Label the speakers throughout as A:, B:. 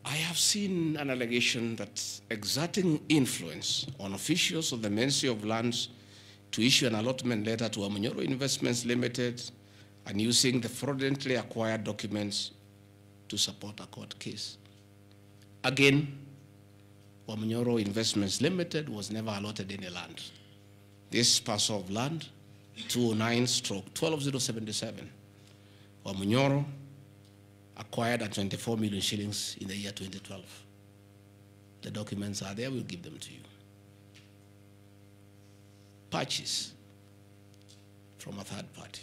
A: I have seen an allegation that exerting influence on officials of the Ministry of Lands to issue an allotment letter to Wamunyoro Investments Limited and using the fraudulently acquired documents to support a court case. Again, Wamunyoro Investments Limited was never allotted any land. This parcel of land, 209/12077, Wamunyoro acquired at 24 million shillings in the year 2012. The documents are there, we'll give them to you. Purchase from a third party.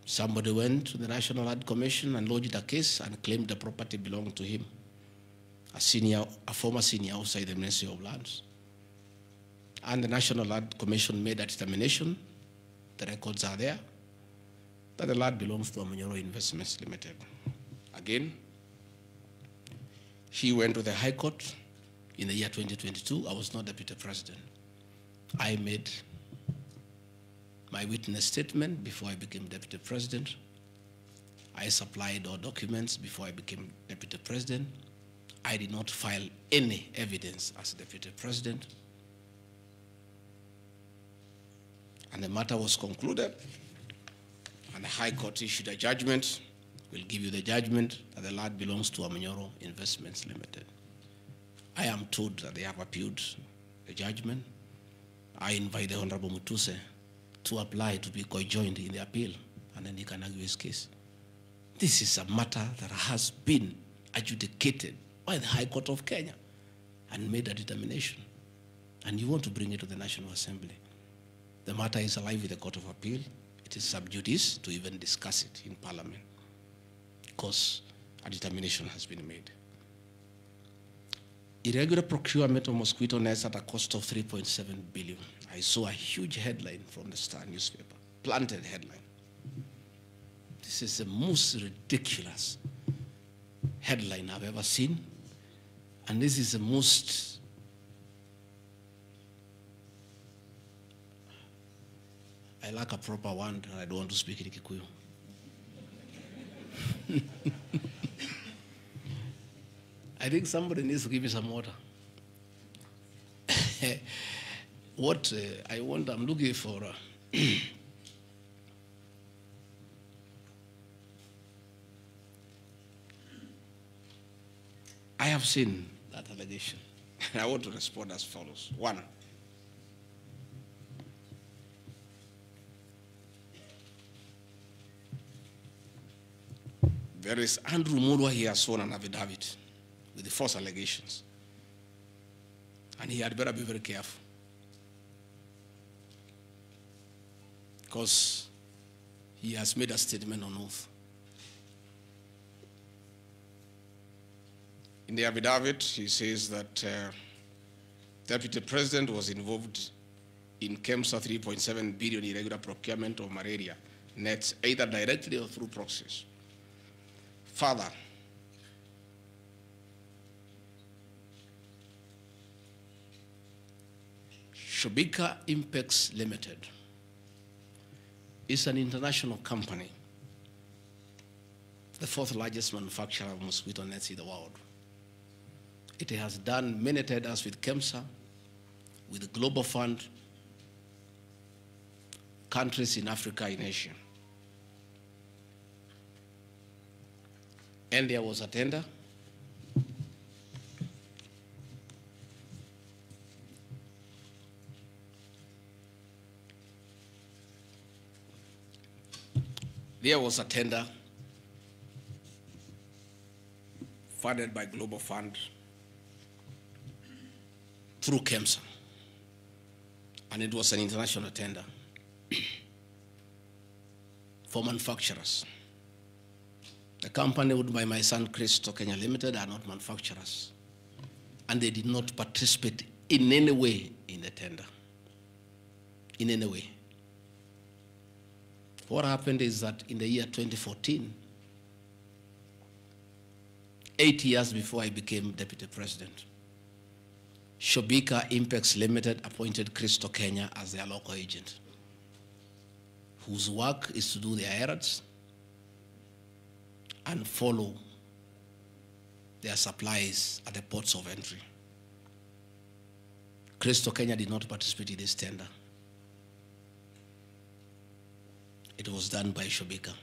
A: Somebody went to the National Land Commission and lodged a case and claimed the property belonged to him, a former senior outside the Ministry of Lands. And the National Land Commission made a determination, the records are there, that the land belongs to Wamunyoro Investments Limited. Again, he went to the High Court in the year 2022. I was not Deputy President. I made my witness statement before I became Deputy President. I supplied all documents before I became Deputy President. I did not file any evidence as Deputy President. And the matter was concluded, and the High Court issued a judgment. We'll give you the judgment that the land belongs to Wamunyoro Investments Limited. I am told that they have appealed the judgment. I invite the Honorable Mutuse to apply to be co-joined in the appeal, and then he can argue his case. This is a matter that has been adjudicated by the High Court of Kenya and made a determination. And you want to bring it to the National Assembly. The matter is alive with the Court of Appeal. It is sub judice to even discuss it in Parliament because a determination has been made. Irregular procurement of mosquito nets at a cost of 3.7 billion. I saw a huge headline from the Star newspaper, planted headline. This is the most ridiculous headline I've ever seen. And this is the most I lack a proper one, and I don't want to speak in Kikuyu. I think somebody needs to give me some water. What I want, I'm looking for. I have seen that allegation. I want to respond as follows. One, there is Andrew Murwa. He has sworn an affidavit with the false allegations. And he had better be very careful. Because he has made a statement on oath. In the affidavit, he says that Deputy President was involved in KEMSA 3.7 billion irregular procurement of malaria nets, either directly or through proxies. Further, Shobika Impex Limited is an international company, the fourth largest manufacturer of mosquito nets in the world. It has done many tenders with KEMSA, with the Global Fund, countries in Africa, in Asia. And there was a tender. There was a tender funded by Global Fund through KEMSA. And it was an international tender for manufacturers. The company owned by my son Christo Kenya Limited are not manufacturers. And they did not participate in any way in the tender. In any way. What happened is that in the year 2014, 8 years before I became Deputy President, Shobika Impex Limited appointed Christo Kenya as their local agent, whose work is to do their errands, and follow their supplies at the ports of entry. Crystal Kenya did not participate in this tender. It was done by Shobika.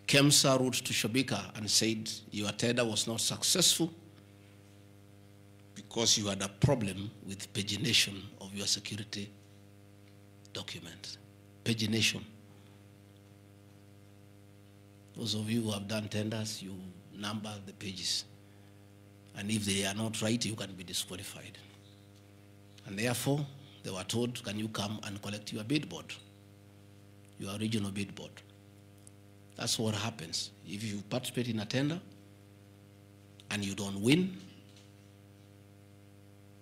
A: KEMSA wrote to Shobika and said, your tender was not successful because you had a problem with pagination of your security document. Pagination. Those of you who have done tenders, you number the pages. And if they are not right, you can be disqualified. And therefore, they were told, can you come and collect your bid board, your original bid board? That's what happens. If you participate in a tender and you don't win,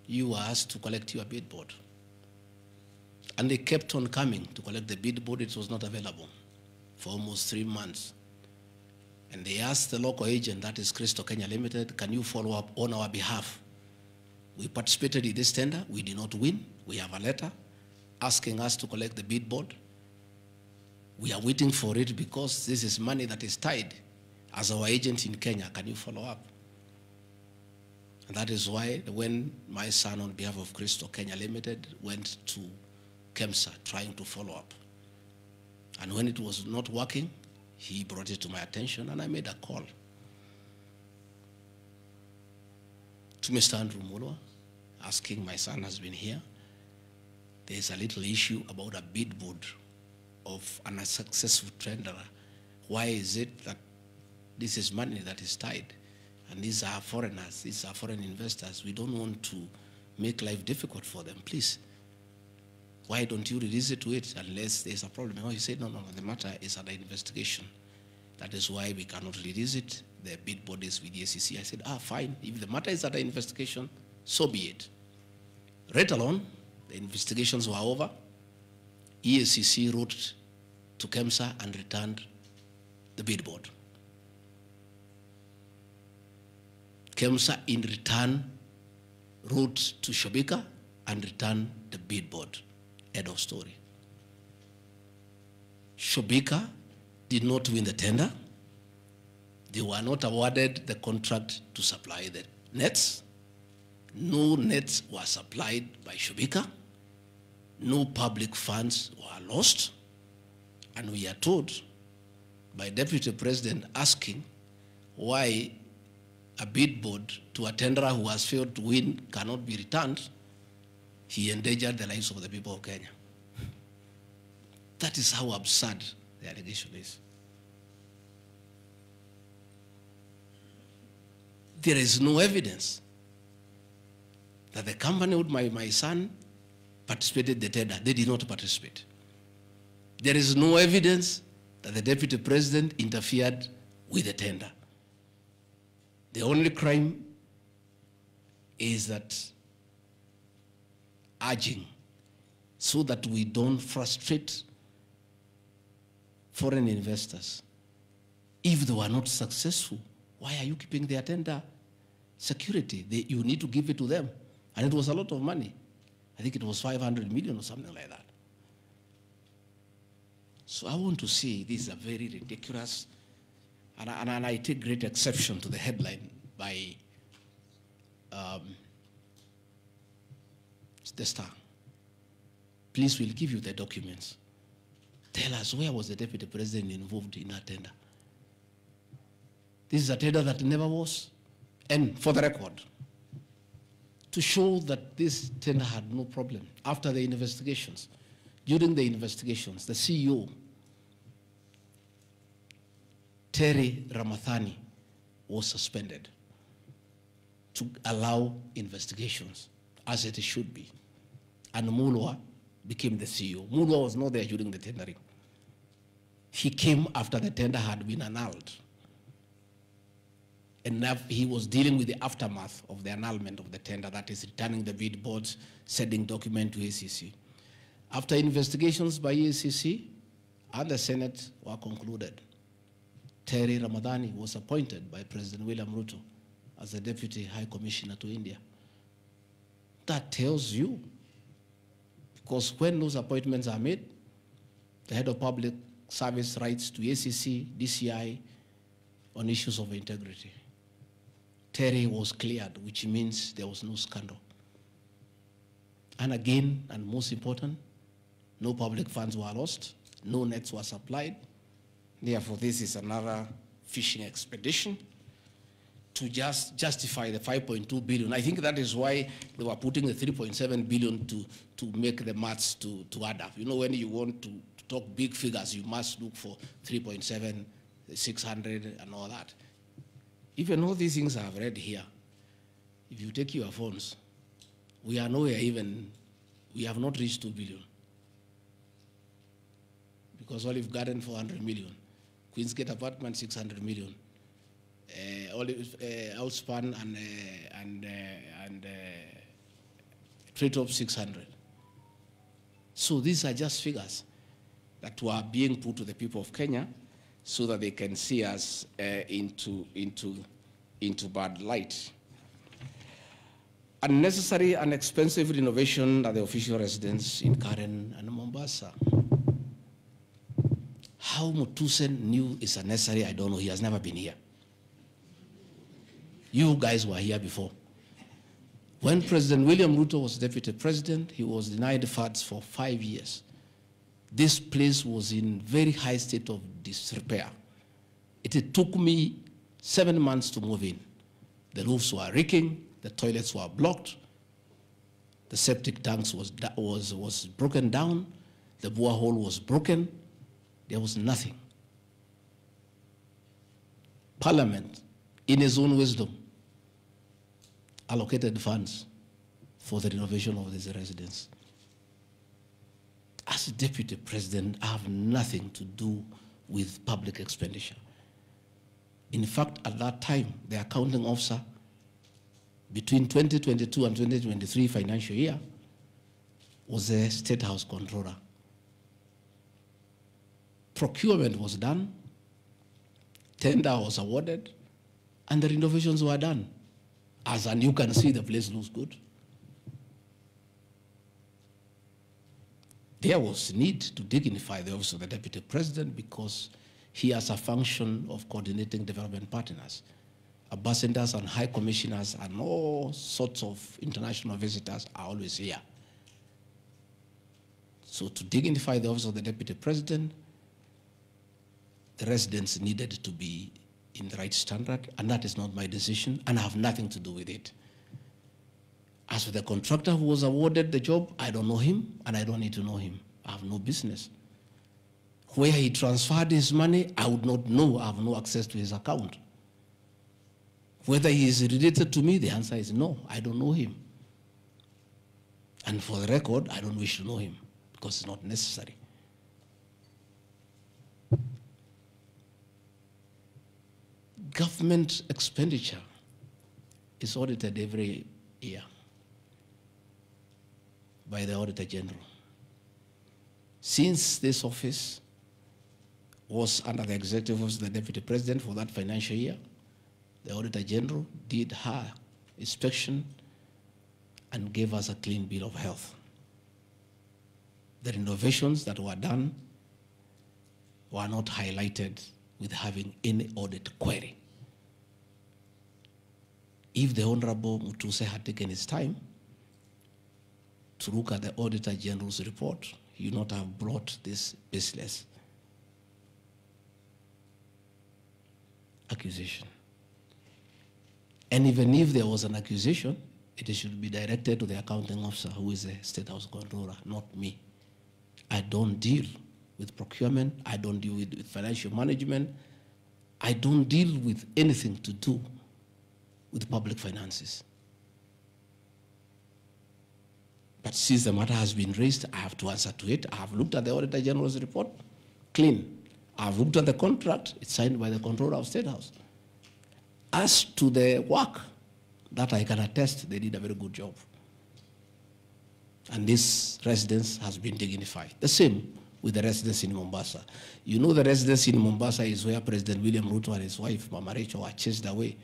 A: you are asked to collect your bid board. And they kept on coming to collect the bid board. It was not available for almost 3 months. And they asked the local agent, that is Crystal Kenya Limited, can you follow up on our behalf? We participated in this tender. We did not win. We have a letter asking us to collect the bid board. We are waiting for it because this is money that is tied as our agent in Kenya. Can you follow up? And that is why when my son, on behalf of Crystal Kenya Limited, went to KEMSA trying to follow up. And when it was not working, he brought it to my attention and I made a call to Mr. Andrew Mulwa, asking, my son has been here. There's a little issue about a bid board of an unsuccessful tenderer. Why is it that this is money that is tied? And these are foreigners, these are foreign investors. We don't want to make life difficult for them. Please, why don't you release it to it unless there's a problem? Oh, he said, no, the matter is under investigation. That is why we cannot release it. The bid board is with the SEC. I said, fine. If the matter is under investigation, so be it. Right along, the investigations were over. EACC wrote to KEMSA and returned the bid board. KEMSA in return wrote to Shobika and returned the bid board. End of story. Shobika did not win the tender. They were not awarded the contract to supply the nets. No nets were supplied by Shobika. No public funds were lost. And we are told by Deputy President asking why a bid board to a tenderer who has failed to win cannot be returned, he endangered the lives of the people of Kenya. That is how absurd the allegation is. There is no evidence that the company with my son participated in the tender. They did not participate. There is no evidence that the Deputy President interfered with the tender. The only crime is that urging so that we don't frustrate foreign investors. If they were not successful, why are you keeping their tender security? You need to give it to them. And it was a lot of money. I think it was 500 million or something like that. So I want to say this is a very ridiculous, and I take great exception to the headline by the Star. Please, we'll give you the documents. Tell us, where was the Deputy President involved in that tender? This is a tender that never was. And for the record, to show that this tender had no problem, after the investigations, during the investigations, the CEO, Terry Ramathani, was suspended to allow investigations as it should be. And Mulwa became the CEO. Mulwa was not there during the tendering. He came after the tender had been annulled. And he was dealing with the aftermath of the annulment of the tender, that is returning the bid boards, sending document to ACC. After investigations by ACC and the Senate were concluded, Terry Ramadhani was appointed by President William Ruto as the Deputy High Commissioner to India. That tells you, because when those appointments are made, the head of public service rights to ACC, DCI on issues of integrity. Terry was cleared, which means there was no scandal. And again, and most important, no public funds were lost, no nets were supplied. Therefore, this is another fishing expedition to just justify the 5.2 billion. I think that is why they were putting the 3.7 billion to make the maths to add up. You know, when you want to talk big figures, you must look for 3.7, 600, and all that. Even all these things I've read here, if you take your phones, we are nowhere even, we have not reached 2 billion. Because Olive Garden, 400 million. Queensgate Apartment, 600 million. Outspan and Treetop, 600. So these are just figures that were being put to the people of Kenya so that they can see us into bad light. Unnecessary and expensive renovation at the official residence in Karen and Mombasa. How Mutuse knew it's unnecessary, I don't know. He has never been here. You guys were here before. When President William Ruto was deputy president, he was denied funds for 5 years. This place was in very high state of disrepair. It took me 7 months to move in. The roofs were leaking, the toilets were blocked, the septic tanks was broken down, the borehole was broken, there was nothing. Parliament, in its own wisdom, allocated funds for the renovation of this residence. As a deputy president, I have nothing to do with public expenditure. In fact, at that time, the accounting officer, between 2022 and 2023 financial year, was the State House Controller. Procurement was done, tender was awarded, and the renovations were done. And you can see the place looks good. There was need to dignify the office of the deputy president because he has a function of coordinating development partners. Ambassadors and high commissioners and all sorts of international visitors are always here. So to dignify the office of the deputy president, the residents needed to be in the right standard, and that is not my decision, and I have nothing to do with it. As for the contractor who was awarded the job, I don't know him, and I don't need to know him. I have no business. Where he transferred his money, I would not know. I have no access to his account. Whether he is related to me, the answer is no. I don't know him. And for the record, I don't wish to know him, because it's not necessary. Government expenditure is audited every year by the Auditor General. Since this office was under the executive office of the Deputy President for that financial year, the Auditor General did her inspection and gave us a clean bill of health. The renovations that were done were not highlighted with having any audit query. If the Honorable Mutuse had taken his time to look at the Auditor General's report, he would not have brought this baseless accusation. And even if there was an accusation, it should be directed to the accounting officer, who is the State House Controller, not me. I don't deal with procurement. I don't deal with financial management. I don't deal with anything to do with public finances. But since the matter has been raised, I have to answer to it. I have looked at the Auditor General's report, clean. I have looked at the contract, it's signed by the Controller of State House. As to the work, that I can attest, they did a very good job. And this residence has been dignified. The same with the residence in Mombasa. You know, the residence in Mombasa is where President William Ruto and his wife, Mama Rachel, were chased away,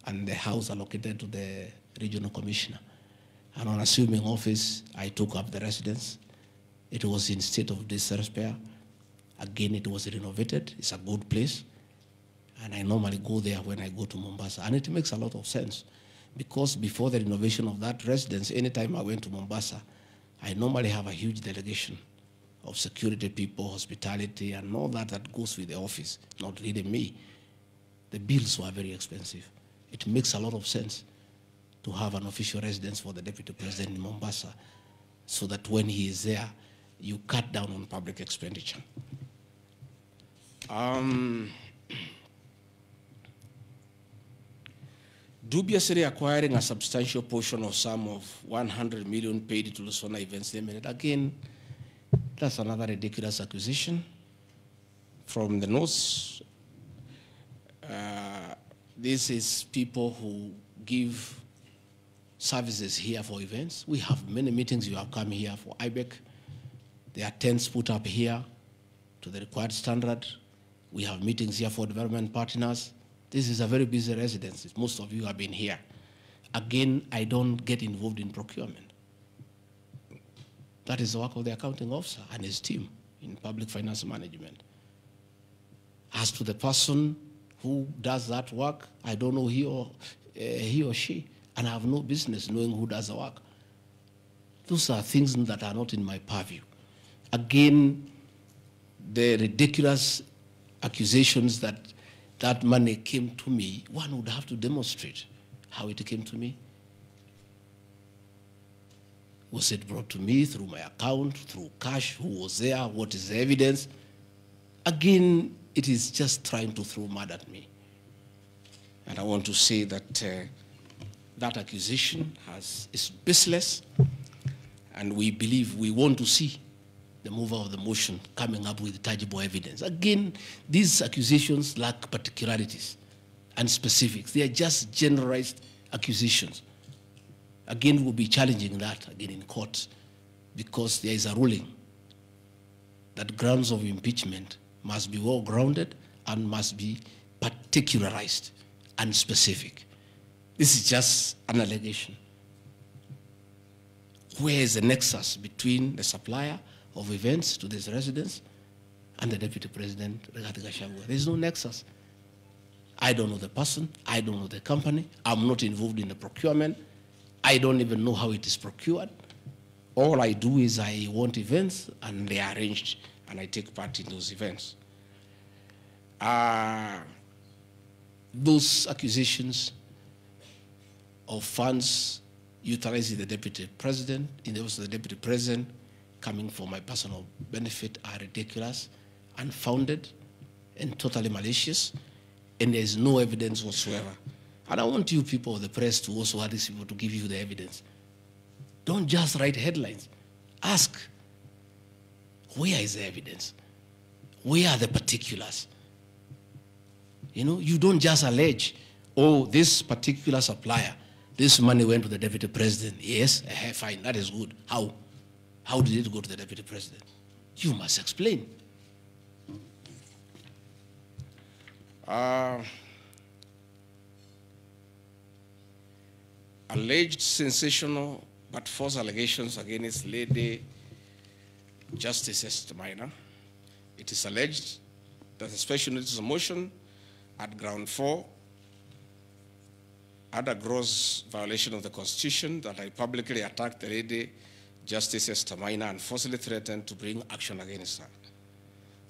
A: and the house allocated to the regional commissioner. And on assuming office, I took up the residence. It was in state of disrepair. Again, it was renovated. It's a good place. And I normally go there when I go to Mombasa. And it makes a lot of sense because before the renovation of that residence, anytime I went to Mombasa, I normally have a huge delegation of security people, hospitality, and all that goes with the office, not really me. The bills were very expensive. It makes a lot of sense to have an official residence for the Deputy President in Mombasa so that when he is there, you cut down on public expenditure. Dubiously acquiring a substantial portion of sum of 100 million paid to Lusona Events Limited. Again, that's another ridiculous acquisition from the North. This is people who give services here for events. We have many meetings. You have come here for IBEC. There are tents put up here to the required standard. We have meetings here for development partners. This is a very busy residence. Most of you have been here. Again, I don't get involved in procurement. That is the work of the accounting officer and his team in public finance management. As to the person who does that work, I don't know he or she, and I have no business knowing who does the work. Those are things that are not in my purview. Again, the ridiculous accusations that money came to me, one would have to demonstrate how it came to me. Was it brought to me through my account, through cash? Who was there? What is the evidence? Again, it is just trying to throw mud at me. And I want to say that that accusation is baseless, and we believe we want to see the mover of the motion coming up with tangible evidence. Again, these accusations lack particularities and specifics. They are just generalized accusations. Again, we'll be challenging that again in court because there is a ruling that grounds of impeachment must be well-grounded and must be particularized and specific. This is just an allegation. Where is the nexus between the supplier of events to this residence and the Deputy President, Rigathi Gachagua? There's no nexus. I don't know the person. I don't know the company. I'm not involved in the procurement. I don't even know how it is procured. All I do is I want events, and they are arranged, and I take part in those events. Those accusations of funds utilizing the Deputy President, in the office of the Deputy President, coming for my personal benefit are ridiculous, unfounded, and totally malicious, and there's no evidence whatsoever. And I want you people of the press to also have these people to give you the evidence. Don't just write headlines. Ask, where is the evidence? Where are the particulars? You know, you don't just allege, oh, this particular supplier, this money went to the Deputy President. Yes, fine, that is good. How? How did it go to the Deputy President? You must explain. Alleged sensational but false allegations against Lady Justice Esther Minor. It is alleged that a special notice of motion at ground 4 had a gross violation of the Constitution, that I publicly attacked the Lady Justice Esther Minor and falsely threatened to bring action against her.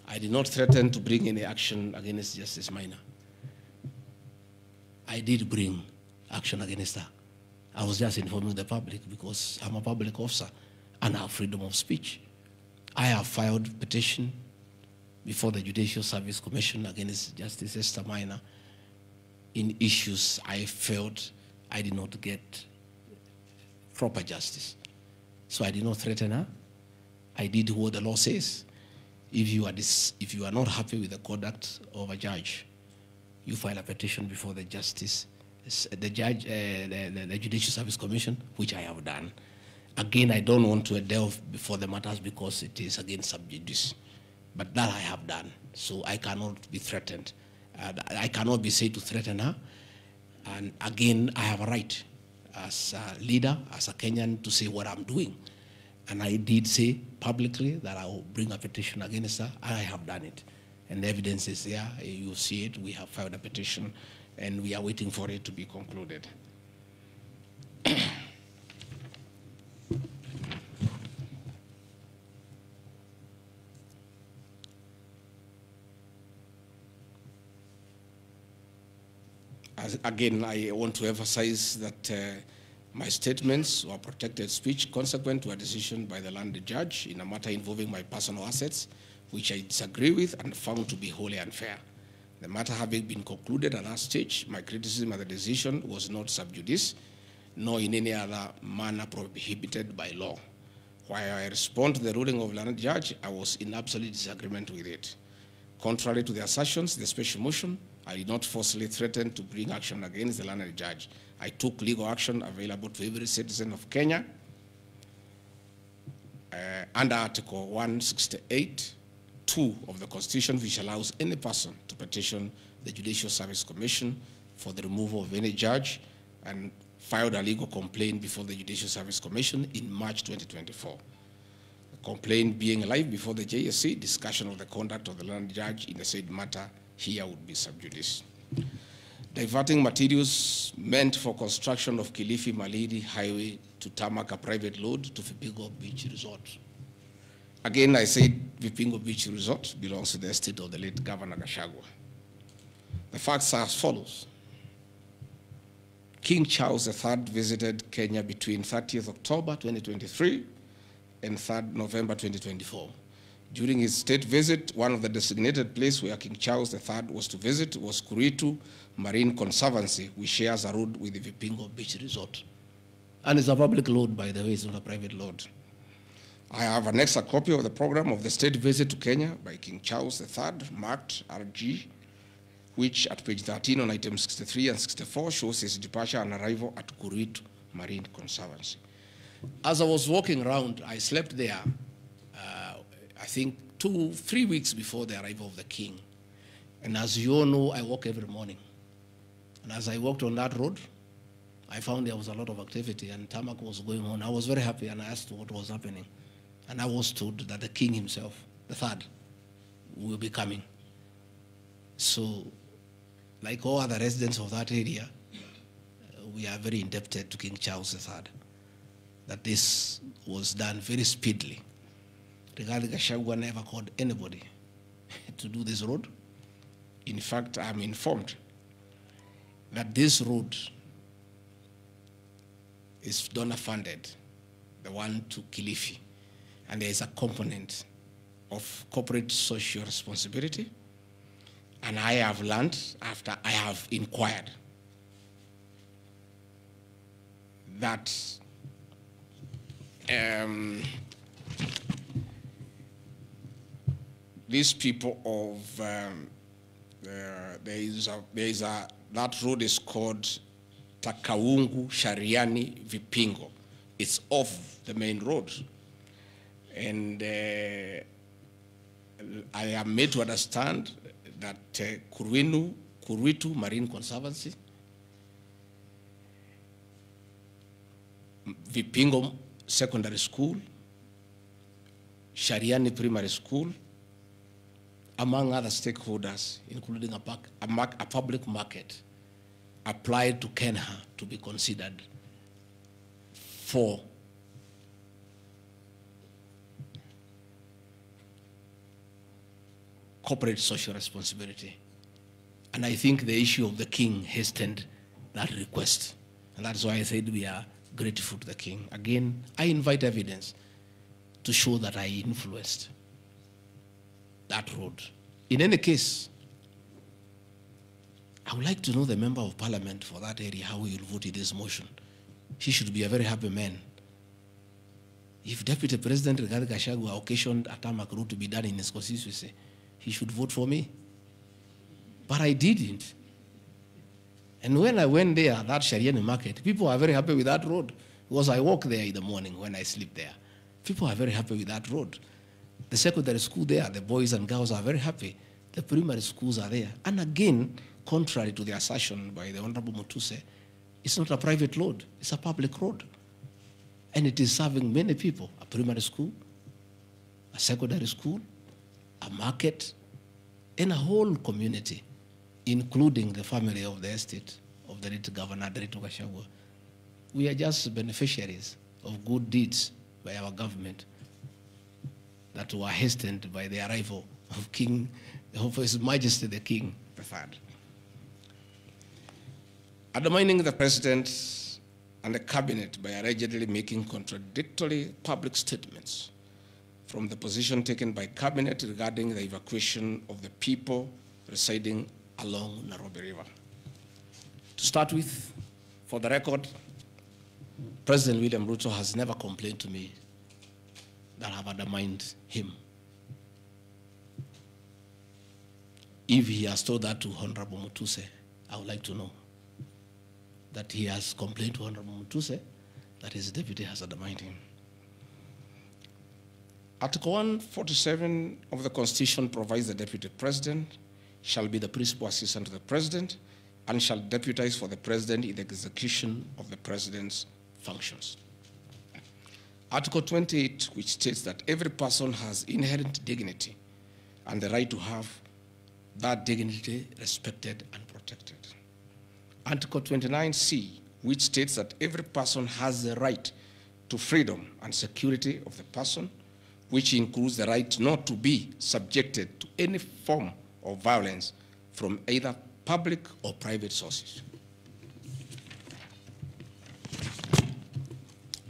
A: I did not threaten to bring any action against Justice Minor. I did bring action against her. I was just informing the public because I'm a public officer and I have freedom of speech. I have filed a petition before the Judicial Service Commission against Justice Esther Minor in issues I felt I did not get proper justice. So I did not threaten her. I did what the law says. If you are not happy with the conduct of a judge, you file a petition before the the Judicial Service Commission, which I have done. Again, I don't want to delve before the matters because it is against sub judice. But that I have done, so I cannot be threatened. I cannot be said to threaten her. And again, I have a right as a leader, as a Kenyan, to say what I'm doing. And I did say publicly that I will bring a petition against her. I have done it. And the evidence is there. You see it. We have filed a petition, and we are waiting for it to be concluded. Again, I want to emphasize that my statements were protected speech consequent to a decision by the landed judge in a matter involving my personal assets, which I disagree with and found to be wholly unfair. The matter having been concluded at that stage, my criticism of the decision was not sub judice, nor in any other manner prohibited by law. While I respond to the ruling of the landed judge, I was in absolute disagreement with it. Contrary to the assertions, the special motion, I did not forcefully threaten to bring action against the landed judge. I took legal action available to every citizen of Kenya under Article 168(2) of the Constitution, which allows any person to petition the Judicial Service Commission for the removal of any judge, and filed a legal complaint before the Judicial Service Commission in March 2024. The complaint being live before the JSC, discussion of the conduct of the landed judge in the said matter here would be sub judice. Diverting materials meant for construction of Kilifi Malindi Highway to tarmac a private load to Vipingo Beach Resort. Again, I said Vipingo Beach Resort belongs to the estate of the late Governor Gachagua. The facts are as follows. King Charles III visited Kenya between 30th October 2023 and 3rd November 2024. During his state visit, one of the designated places where King Charles III was to visit was Kuritu Marine Conservancy, which shares a road with the Vipingo Beach Resort. And it's a public load, by the way, it's not a private load. I have annexed a copy of the program of the state visit to Kenya by King Charles III, marked RG, which at page 13 on items 63 and 64 shows his departure and arrival at Kuritu Marine Conservancy. As I was walking around, I slept there, I think 2-3 weeks before the arrival of the king. And as you all know, I walk every morning. And as I walked on that road, I found there was a lot of activity and tarmac was going on. I was very happy and I asked what was happening. And I was told that the king himself, the third, will be coming. So, like all other residents of that area, we are very indebted to King Charles III, that this was done very speedily. Rigathi Gachagua never called anybody to do this road. In fact, I'm informed that this road is donor funded, the one to Kilifi, and there is a component of corporate social responsibility. And I have learned, after I have inquired, that these people of, that road is called Takawungu Shariani Vipingo. It's off the main road. And I am made to understand that Kuritu Marine Conservancy, Vipingo Secondary School, Shariani Primary School, among other stakeholders, including a public market, applied to Kenya to be considered for corporate social responsibility. And I think the issue of the king hastened that request. And that's why I said we are grateful to the king. Again, I invite evidence to show that I influenced that road. In any case, I would like to know the member of parliament for that area, how he will vote in this motion. He should be a very happy man. If Deputy President Rigathi Gachagua occasioned a tarmac road to be done in his constituency, he should vote for me. But I didn't. And when I went there, that Shariani market, people are very happy with that road. Because I walk there in the morning when I sleep there. People are very happy with that road. The secondary school there, the boys and girls are very happy. The primary schools are there. And again, contrary to the assertion by the Honorable Mutuse, it's not a private road, it's a public road. And it is serving many people, a primary school, a secondary school, a market, and a whole community, including the family of the estate of the late Governor Rigathi Gachagua. We are just beneficiaries of good deeds by our government that were hastened by the arrival of His Majesty the King III. Undermining the President and the Cabinet by allegedly making contradictory public statements from the position taken by Cabinet regarding the evacuation of the people residing along Nairobi River. To start with, for the record, President William Ruto has never complained to me that I have undermined him. If he has told that to Honorable Mutuse, I would like to know that he has complained to Honorable Mutuse that his deputy has undermined him. Article 147 of the Constitution provides the Deputy President shall be the principal assistant to the President and shall deputize for the President in the execution of the President's functions. Article 28, which states that every person has inherent dignity and the right to have that dignity respected and protected. Article 29C, which states that every person has the right to freedom and security of the person, which includes the right not to be subjected to any form of violence from either public or private sources.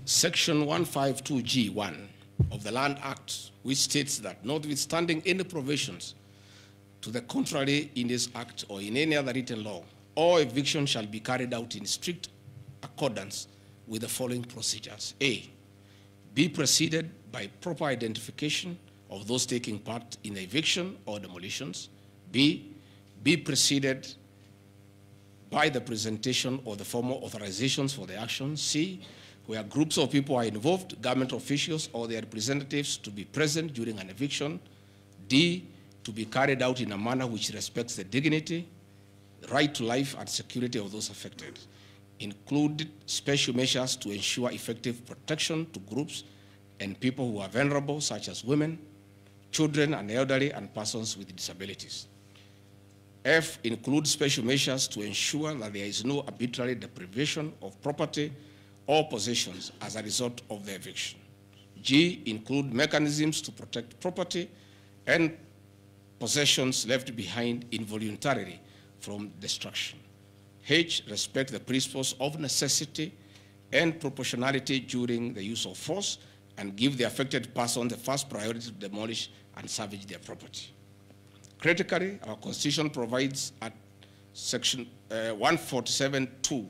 A: Section 152G1 of the Land Act, which states that notwithstanding any provisions to the contrary in this act or in any other written law, all eviction shall be carried out in strict accordance with the following procedures. A, be preceded by proper identification of those taking part in the eviction or demolitions. B, be preceded by the presentation of the formal authorizations for the action. C, where groups of people are involved, government officials or their representatives to be present during an eviction. D, to be carried out in a manner which respects the dignity, right to life and security of those affected. Include special measures to ensure effective protection to groups and people who are vulnerable, such as women, children and elderly, and persons with disabilities. F, include special measures to ensure that there is no arbitrary deprivation of property or possessions as a result of the eviction. G, include mechanisms to protect property and possessions left behind involuntarily from destruction. H, respect the principles of necessity and proportionality during the use of force and give the affected person the first priority to demolish and salvage their property. Critically, our Constitution provides at Section 147(2)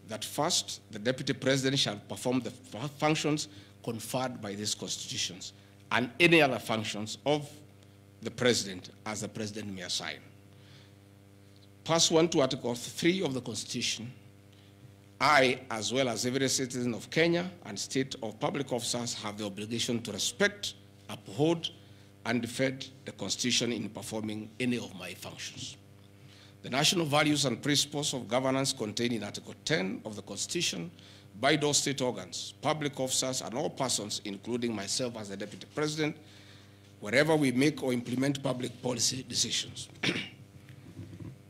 A: that first, the Deputy President shall perform the functions conferred by these constitutions and any other functions of the President as the President may assign. Pursuant to Article 3 of the Constitution, I, as well as every citizen of Kenya and state of public officers, have the obligation to respect, uphold, and defend the Constitution in performing any of my functions. The national values and principles of governance contained in Article 10 of the Constitution by those state organs, public officers, and all persons, including myself as the Deputy President, wherever we make or implement public policy decisions.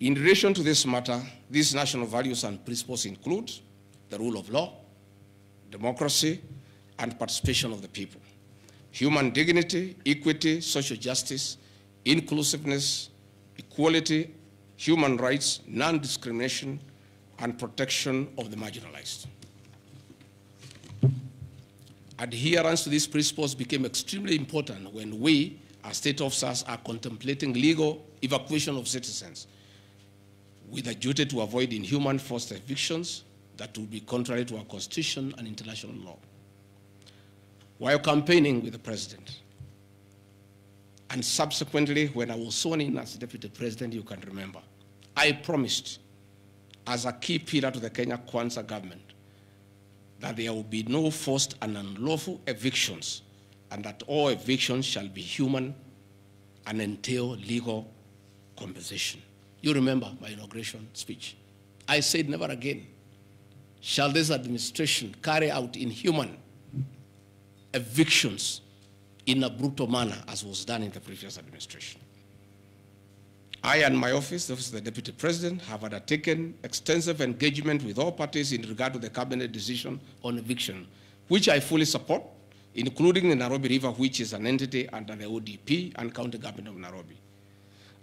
A: In relation to this matter, these national values and principles include the rule of law, democracy, and participation of the people, human dignity, equity, social justice, inclusiveness, equality, human rights, non-discrimination, and protection of the marginalized. Adherence to these principles became extremely important when we, as state officers, are contemplating legal evacuation of citizens with a duty to avoid inhuman forced evictions that would be contrary to our Constitution and international law. While campaigning with the President, and subsequently when I was sworn in as Deputy President, you can remember, I promised as a key pillar to the Kenya Kwanza government that there will be no forced and unlawful evictions and that all evictions shall be human and entail legal compensation. You remember my inauguration speech. I said never again shall this administration carry out inhuman evictions in a brutal manner as was done in the previous administration. I and my office, the Office of the Deputy President, have undertaken extensive engagement with all parties in regard to the cabinet decision on eviction, which I fully support, including the Nairobi River, which is an entity under the ODP and County Government of Nairobi.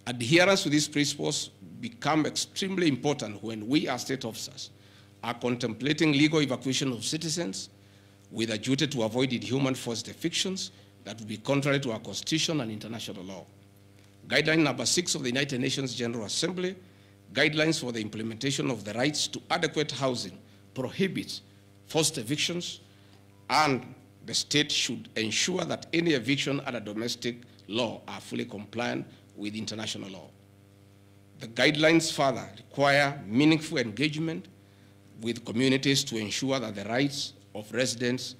A: Adherence to these principles become extremely important when we as state officers are contemplating legal evacuation of citizens with a duty to avoid inhuman forced evictions that would be contrary to our Constitution and international law. Guideline number 6 of the United Nations General Assembly, guidelines for the implementation of the rights to adequate housing, prohibits forced evictions, and the state should ensure that any eviction under domestic law are fully compliant with international law. The guidelines further require meaningful engagement with communities to ensure that the rights of residents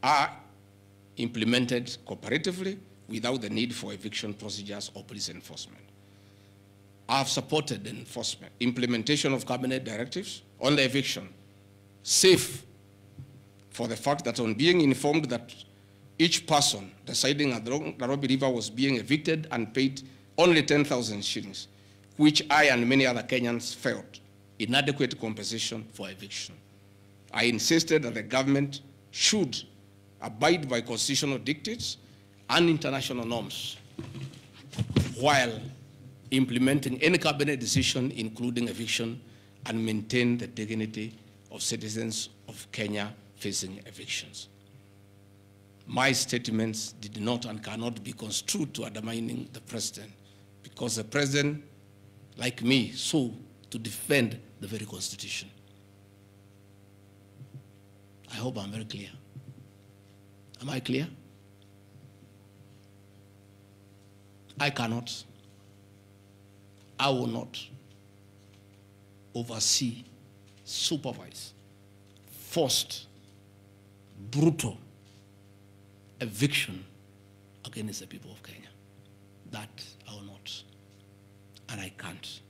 A: are implemented cooperatively without the need for eviction procedures or police enforcement. I have supported the implementation of cabinet directives on the eviction, safe for the fact that on being informed that each person residing at the Nairobi River was being evicted and paid only 10,000 shillings, which I and many other Kenyans felt inadequate compensation for eviction. I insisted that the government should abide by constitutional dictates and international norms while implementing any cabinet decision, including eviction, and maintain the dignity of citizens of Kenya facing evictions. My statements did not and cannot be construed to undermining the president, because the president, like me, sought to defend the very Constitution. I hope I'm very clear. Am I clear? I cannot, I will not oversee, supervise, forced, brutal eviction against the people of Kenya. That I will not, and I can't.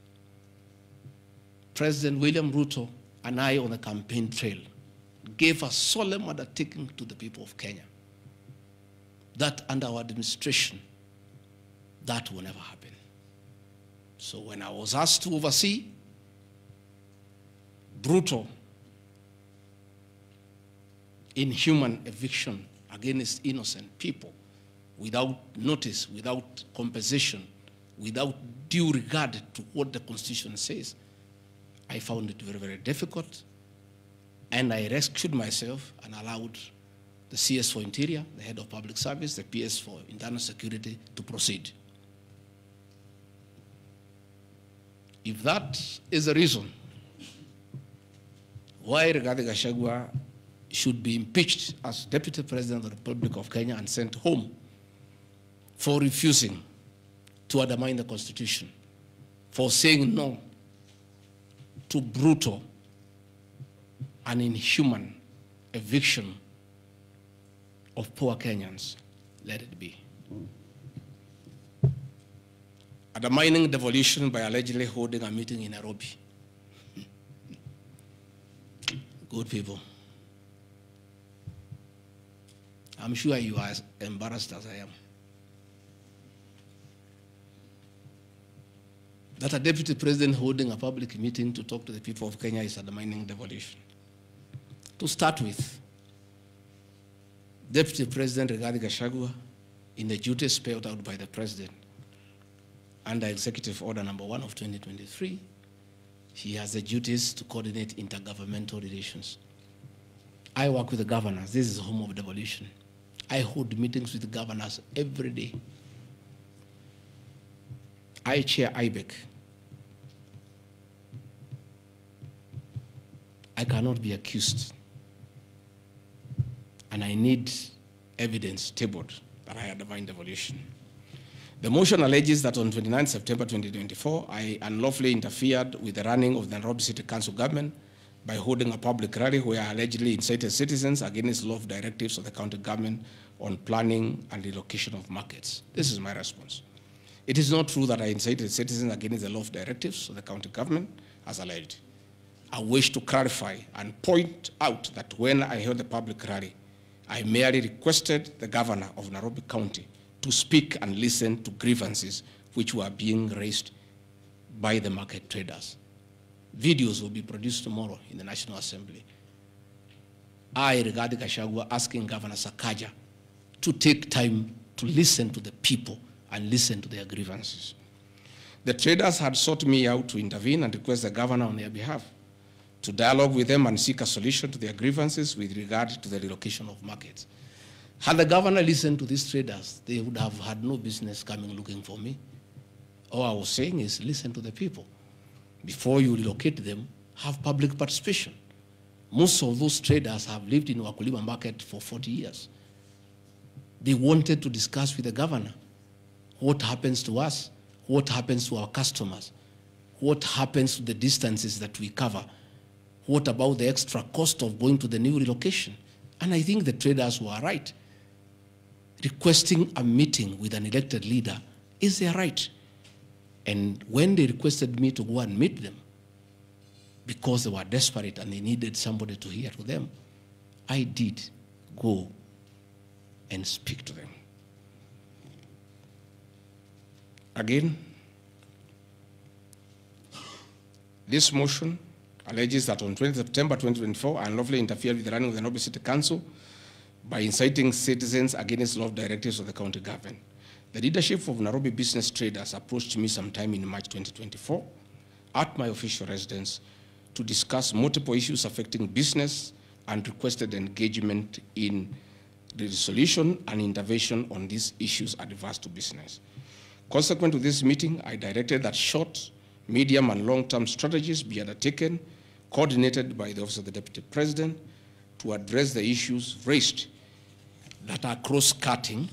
A: President William Ruto and I on the campaign trail gave a solemn undertaking to the people of Kenya that under our administration, that will never happen. So when I was asked to oversee brutal, inhuman eviction against innocent people without notice, without compensation, without due regard to what the Constitution says, I found it very, very difficult. And I rescued myself and allowed the CS for Interior, the Head of Public Service, the PS for Internal Security to proceed. If that is the reason why Rigathi Gachagua should be impeached as Deputy President of the Republic of Kenya and sent home for refusing to undermine the Constitution, for saying no to brutal and inhuman eviction of poor Kenyans, let it be. Undermining devolution by allegedly holding a meeting in Nairobi. Good people. I'm sure you are as embarrassed as I am. That a deputy president holding a public meeting to talk to the people of Kenya is undermining devolution. To start with, Deputy President Rigathi Gachagua, in the duties spelled out by the President, under Executive Order number 1 of 2023, he has the duties to coordinate intergovernmental relations. I work with the governors. This is the home of devolution. I hold meetings with the governors every day. I chair IBEC. I cannot be accused. And I need evidence tabled that I undermined devolution. The motion alleges that on 29 September 2024, I unlawfully interfered with the running of the Nairobi City Council government by holding a public rally where I allegedly incited citizens against law directives of the county government on planning and relocation of markets. This is my response. It is not true that I incited citizens against the law directives of the county government, as alleged. I wish to clarify and point out that when I held the public rally, I merely requested the governor of Nairobi County to speak and listen to grievances which were being raised by the market traders. Videos will be produced tomorrow in the National Assembly. I, Rigathi Gachagua, asking Governor Sakaja to take time to listen to the people and listen to their grievances. The traders had sought me out to intervene and request the governor on their behalf to dialogue with them and seek a solution to their grievances with regard to the relocation of markets. Had the governor listened to these traders, they would have had no business coming looking for me. All I was saying is listen to the people. Before you relocate them, have public participation. Most of those traders have lived in Wakulima market for 40 years. They wanted to discuss with the governor what happens to us, what happens to our customers, what happens to the distances that we cover, what about the extra cost of going to the new relocation. And I think the traders were right. Requesting a meeting with an elected leader is their right. And when they requested me to go and meet them, because they were desperate and they needed somebody to hear to them, I did go and speak to them. Again, this motion alleges that on 20 September 2024, I unlawfully interfered with the running of the Nairobi City Council by inciting citizens against law directives of the county government. The leadership of Nairobi business traders approached me sometime in March 2024 at my official residence to discuss multiple issues affecting business and requested engagement in the resolution and intervention on these issues adverse to business. Consequent to this meeting, I directed that short, medium, and long-term strategies be undertaken, coordinated by the Office of the Deputy President, to address the issues raised that are cross-cutting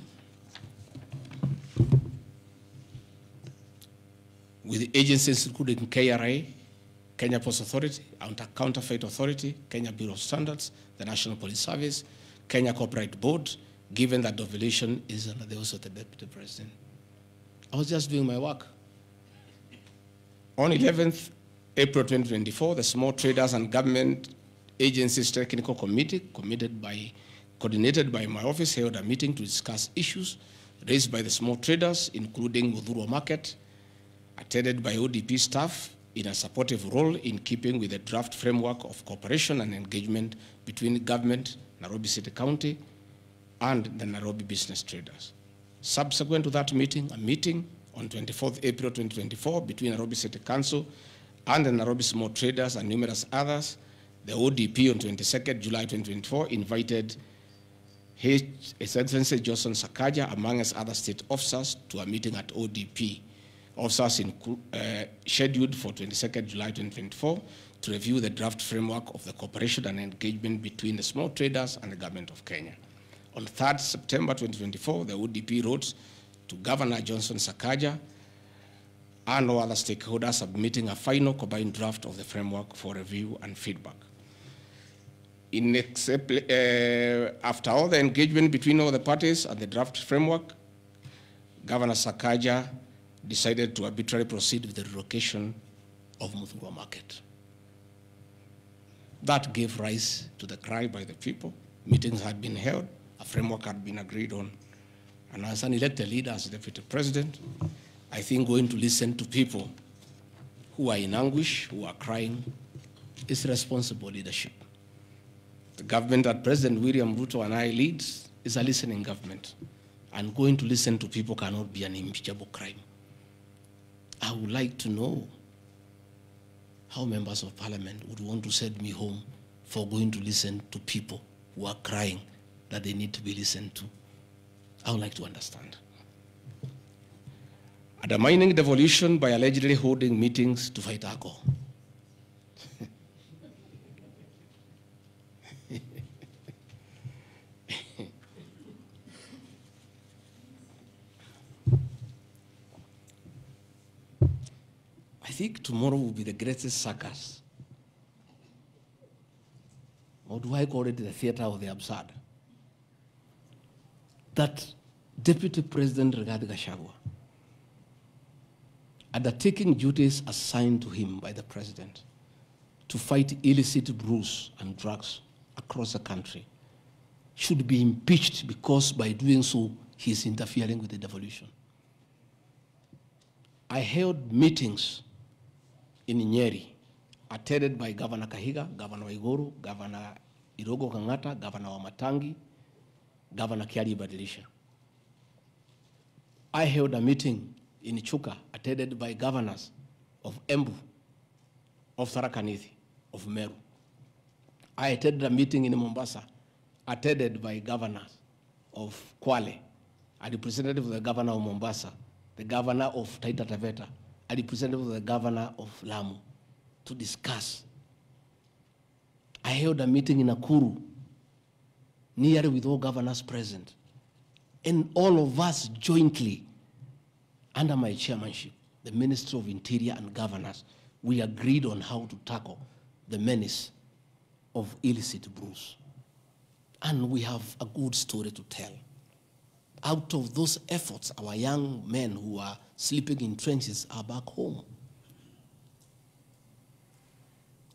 A: with agencies including KRA, Kenya Post Authority, Counterfeit Authority, Kenya Bureau of Standards, the National Police Service, Kenya Copyright Board, given that the violation is under the Office of the Deputy President. I was just doing my work. On 11th April 2024, the Small Traders and Government Agencies Technical Committee, coordinated by my office, held a meeting to discuss issues raised by the small traders, including Mudhurwa Market, attended by ODP staff in a supportive role in keeping with the draft framework of cooperation and engagement between government, Nairobi City County, and the Nairobi business traders. Subsequent to that meeting, a meeting on 24th April 2024 between Nairobi City Council and the Nairobi small traders and numerous others, the ODP on 22nd July 2024 invited His Excellency Johnson Sakaja, among other state officers, to a meeting at ODP. Officers scheduled for 22nd July 2024 to review the draft framework of the cooperation and engagement between the small traders and the government of Kenya. On 3rd September 2024, the ODP wrote to Governor Johnson Sakaja and all other stakeholders, submitting a final combined draft of the framework for review and feedback. After all the engagement between all the parties and the draft framework, Governor Sakaja decided to arbitrarily proceed with the relocation of Mudhurwa Market. That gave rise to the cry by the people. Meetings had been held, a framework had been agreed on. And as an elected leader, as Deputy President, I think going to listen to people who are in anguish, who are crying, is responsible leadership. The government that President William Ruto and I lead is a listening government. And going to listen to people cannot be an impeachable crime. I would like to know how members of parliament would want to send me home for going to listen to people who are crying that they need to be listened to. I would like to understand. Undermining devolution by allegedly holding meetings to fight alcohol. I think tomorrow will be the greatest circus. Or do I call it the theater of the absurd? That Deputy President Rigathi Gachagua, undertaking duties assigned to him by the President to fight illicit brews and drugs across the country, should be impeached because by doing so, he is interfering with the devolution. I held meetings in Nyeri, attended by Governor Kahiga, Governor Waiguru, Governor Irogo Kangata, Governor Wamatangi, Governor Kiari Badilisha. I held a meeting in Chuka, attended by governors of Embu, of Tharaka Nithi, of Meru. I attended a meeting in Mombasa, attended by governors of Kwale, a representative of the governor of Mombasa, the governor of Taita Taveta, a representative of the governor of Lamu, to discuss. I held a meeting in Nakuru, nearly with all governors present, and all of us jointly, under my chairmanship, the Ministry of Interior and Governors, we agreed on how to tackle the menace of illicit brews. And we have a good story to tell. Out of those efforts, our young men who are sleeping in trenches are back home.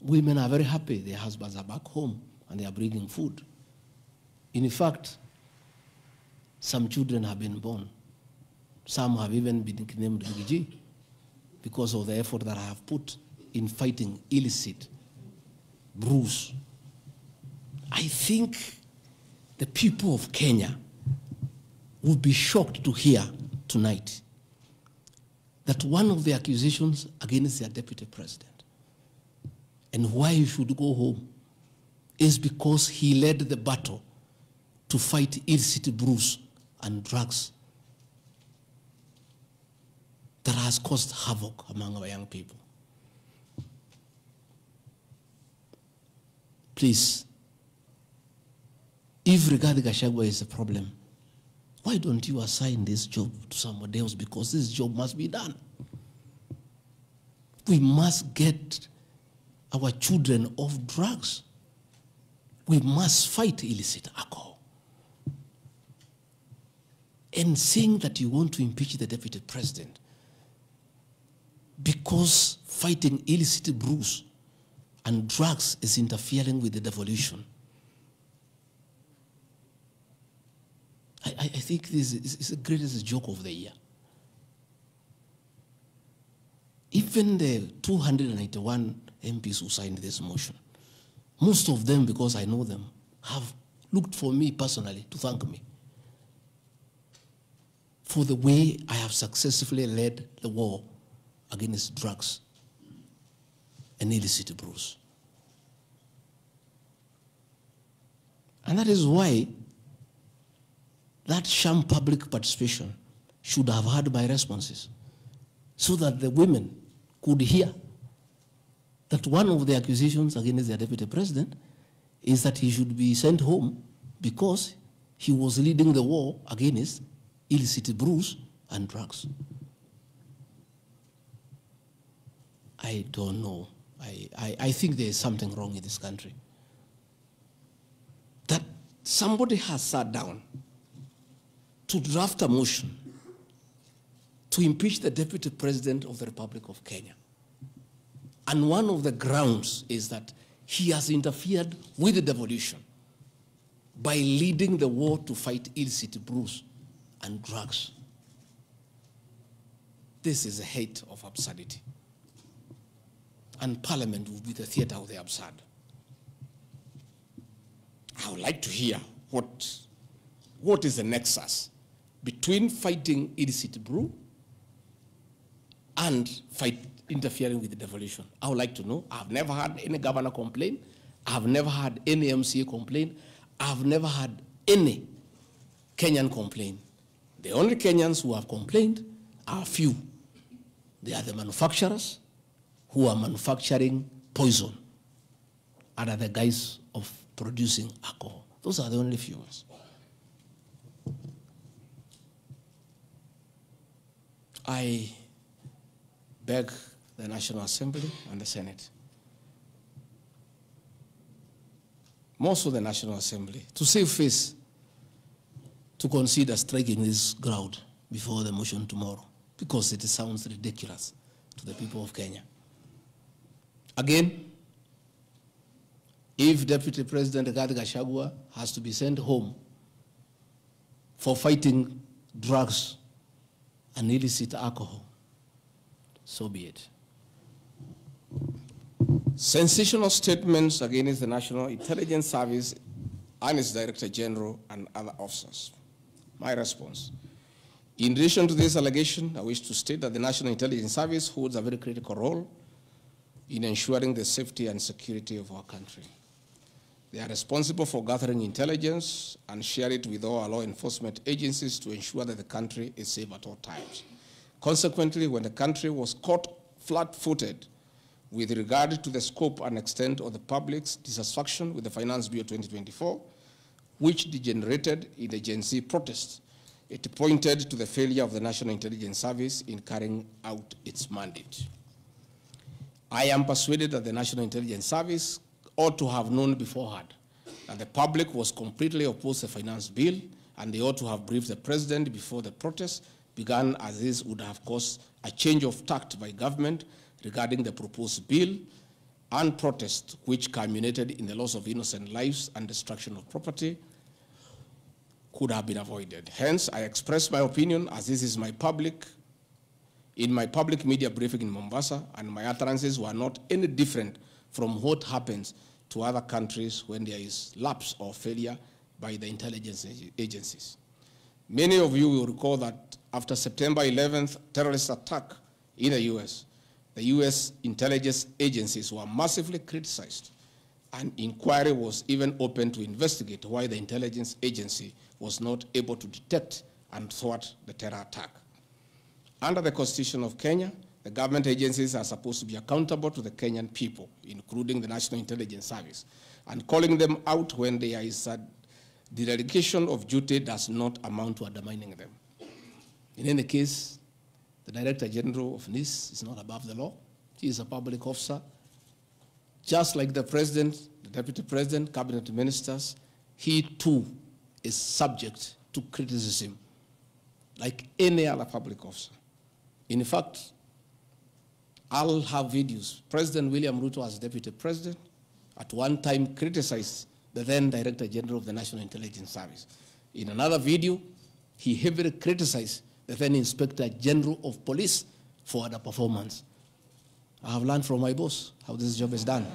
A: Women are very happy their husbands are back home and they are bringing food. In fact, some children have been born. Some have even been named Gigi because of the effort that I have put in fighting illicit brews. I think the people of Kenya would be shocked to hear tonight that one of the accusations against their deputy president and why he should go home is because he led the battle to fight illicit brews and drugs that has caused havoc among our young people. Please, if Rigathi Gachagua is a problem, why don't you assign this job to somebody else? Because this job must be done. We must get our children off drugs. We must fight illicit alcohol. And saying that you want to impeach the deputy president because fighting illicit brews and drugs is interfering with the devolution. I think this is the greatest joke of the year. Even the 291 MPs who signed this motion, most of them, because I know them, have looked for me personally to thank me for the way I have successfully led the war against drugs and illicit brews. And that is why that sham public participation should have had my responses so that the women could hear that one of the accusations against their deputy president is that he should be sent home because he was leading the war against illicit brews and drugs. I don't know. I think there is something wrong in this country. That somebody has sat down to draft a motion to impeach the deputy president of the Republic of Kenya. And one of the grounds is that he has interfered with the devolution by leading the war to fight illicit brews and drugs. This is a height of absurdity. And Parliament will be the theater of the absurd. I would like to hear what is the nexus between fighting illicit brew and interfering with the devolution. I would like to know. I've never had any governor complain. I've never had any MCA complain. I've never had any Kenyan complain. The only Kenyans who have complained are few. They are the manufacturers who are manufacturing poison under the guise of producing alcohol. Those are the only few ones. I beg the National Assembly and the Senate, most of the National Assembly, to save face, to consider striking this ground before the motion tomorrow, because it sounds ridiculous to the people of Kenya. Again, If Deputy President Rigathi Gachagua has to be sent home for fighting drugs and illicit alcohol, so be it. Sensational statements against the National Intelligence Service and its Director General and other officers. My response. In addition to this allegation, I wish to state that the National Intelligence Service holds a very critical role in ensuring the safety and security of our country. They are responsible for gathering intelligence and share it with all our law enforcement agencies to ensure that the country is safe at all times. Consequently, when the country was caught flat-footed with regard to the scope and extent of the public's dissatisfaction with the Finance Bill 2024, which degenerated in a Gen Z protest, it pointed to the failure of the National Intelligence Service in carrying out its mandate. I am persuaded that the National Intelligence Service ought to have known beforehand that the public was completely opposed to the finance bill, and they ought to have briefed the president before the protest began, as this would have caused a change of tact by government regarding the proposed bill and protest, which culminated in the loss of innocent lives and destruction of property, could have been avoided. Hence, I express my opinion, as this is in my public media briefing in Mombasa, and my utterances were not any different from what happens to other countries when there is lapse or failure by the intelligence agencies. Many of you will recall that after September 11th terrorist attack in the US intelligence agencies were massively criticized. An inquiry was even opened to investigate why the intelligence agency was not able to detect and thwart the terror attack. Under the Constitution of Kenya, the government agencies are supposed to be accountable to the Kenyan people, including the National Intelligence Service, and calling them out when there is a dereliction of duty does not amount to undermining them. In any case, the Director General of NIS is not above the law. He is a public officer. Just like the President, the Deputy President, Cabinet Ministers, he too is subject to criticism like any other public officer. In fact, I'll have videos. President William Ruto, as Deputy President, at one time criticized the then Director General of the National Intelligence Service. In another video, he heavily criticized the then Inspector General of Police for the performance. I have learned from my boss how this job is done.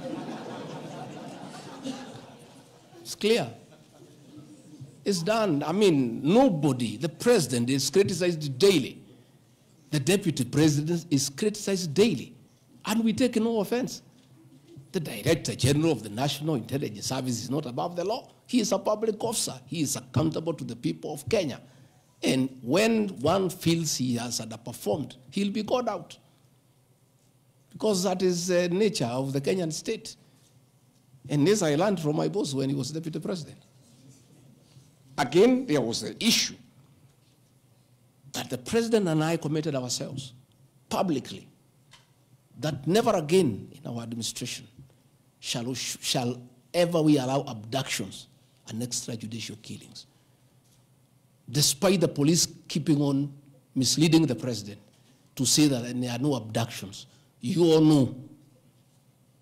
A: It's clear. It's done. I mean, nobody, the President is criticized daily. The Deputy President is criticized daily, and we take no offense. The Director General of the National Intelligence Service is not above the law. He is a public officer. He is accountable to the people of Kenya. And when one feels he has underperformed, he'll be called out. Because that is the nature of the Kenyan state. And this I learned from my boss when he was Deputy President. Again, there was the issue that the President and I committed ourselves publicly that never again in our administration shall ever we allow abductions and extrajudicial killings. Despite the police keeping on misleading the President to say that there are no abductions, you all know,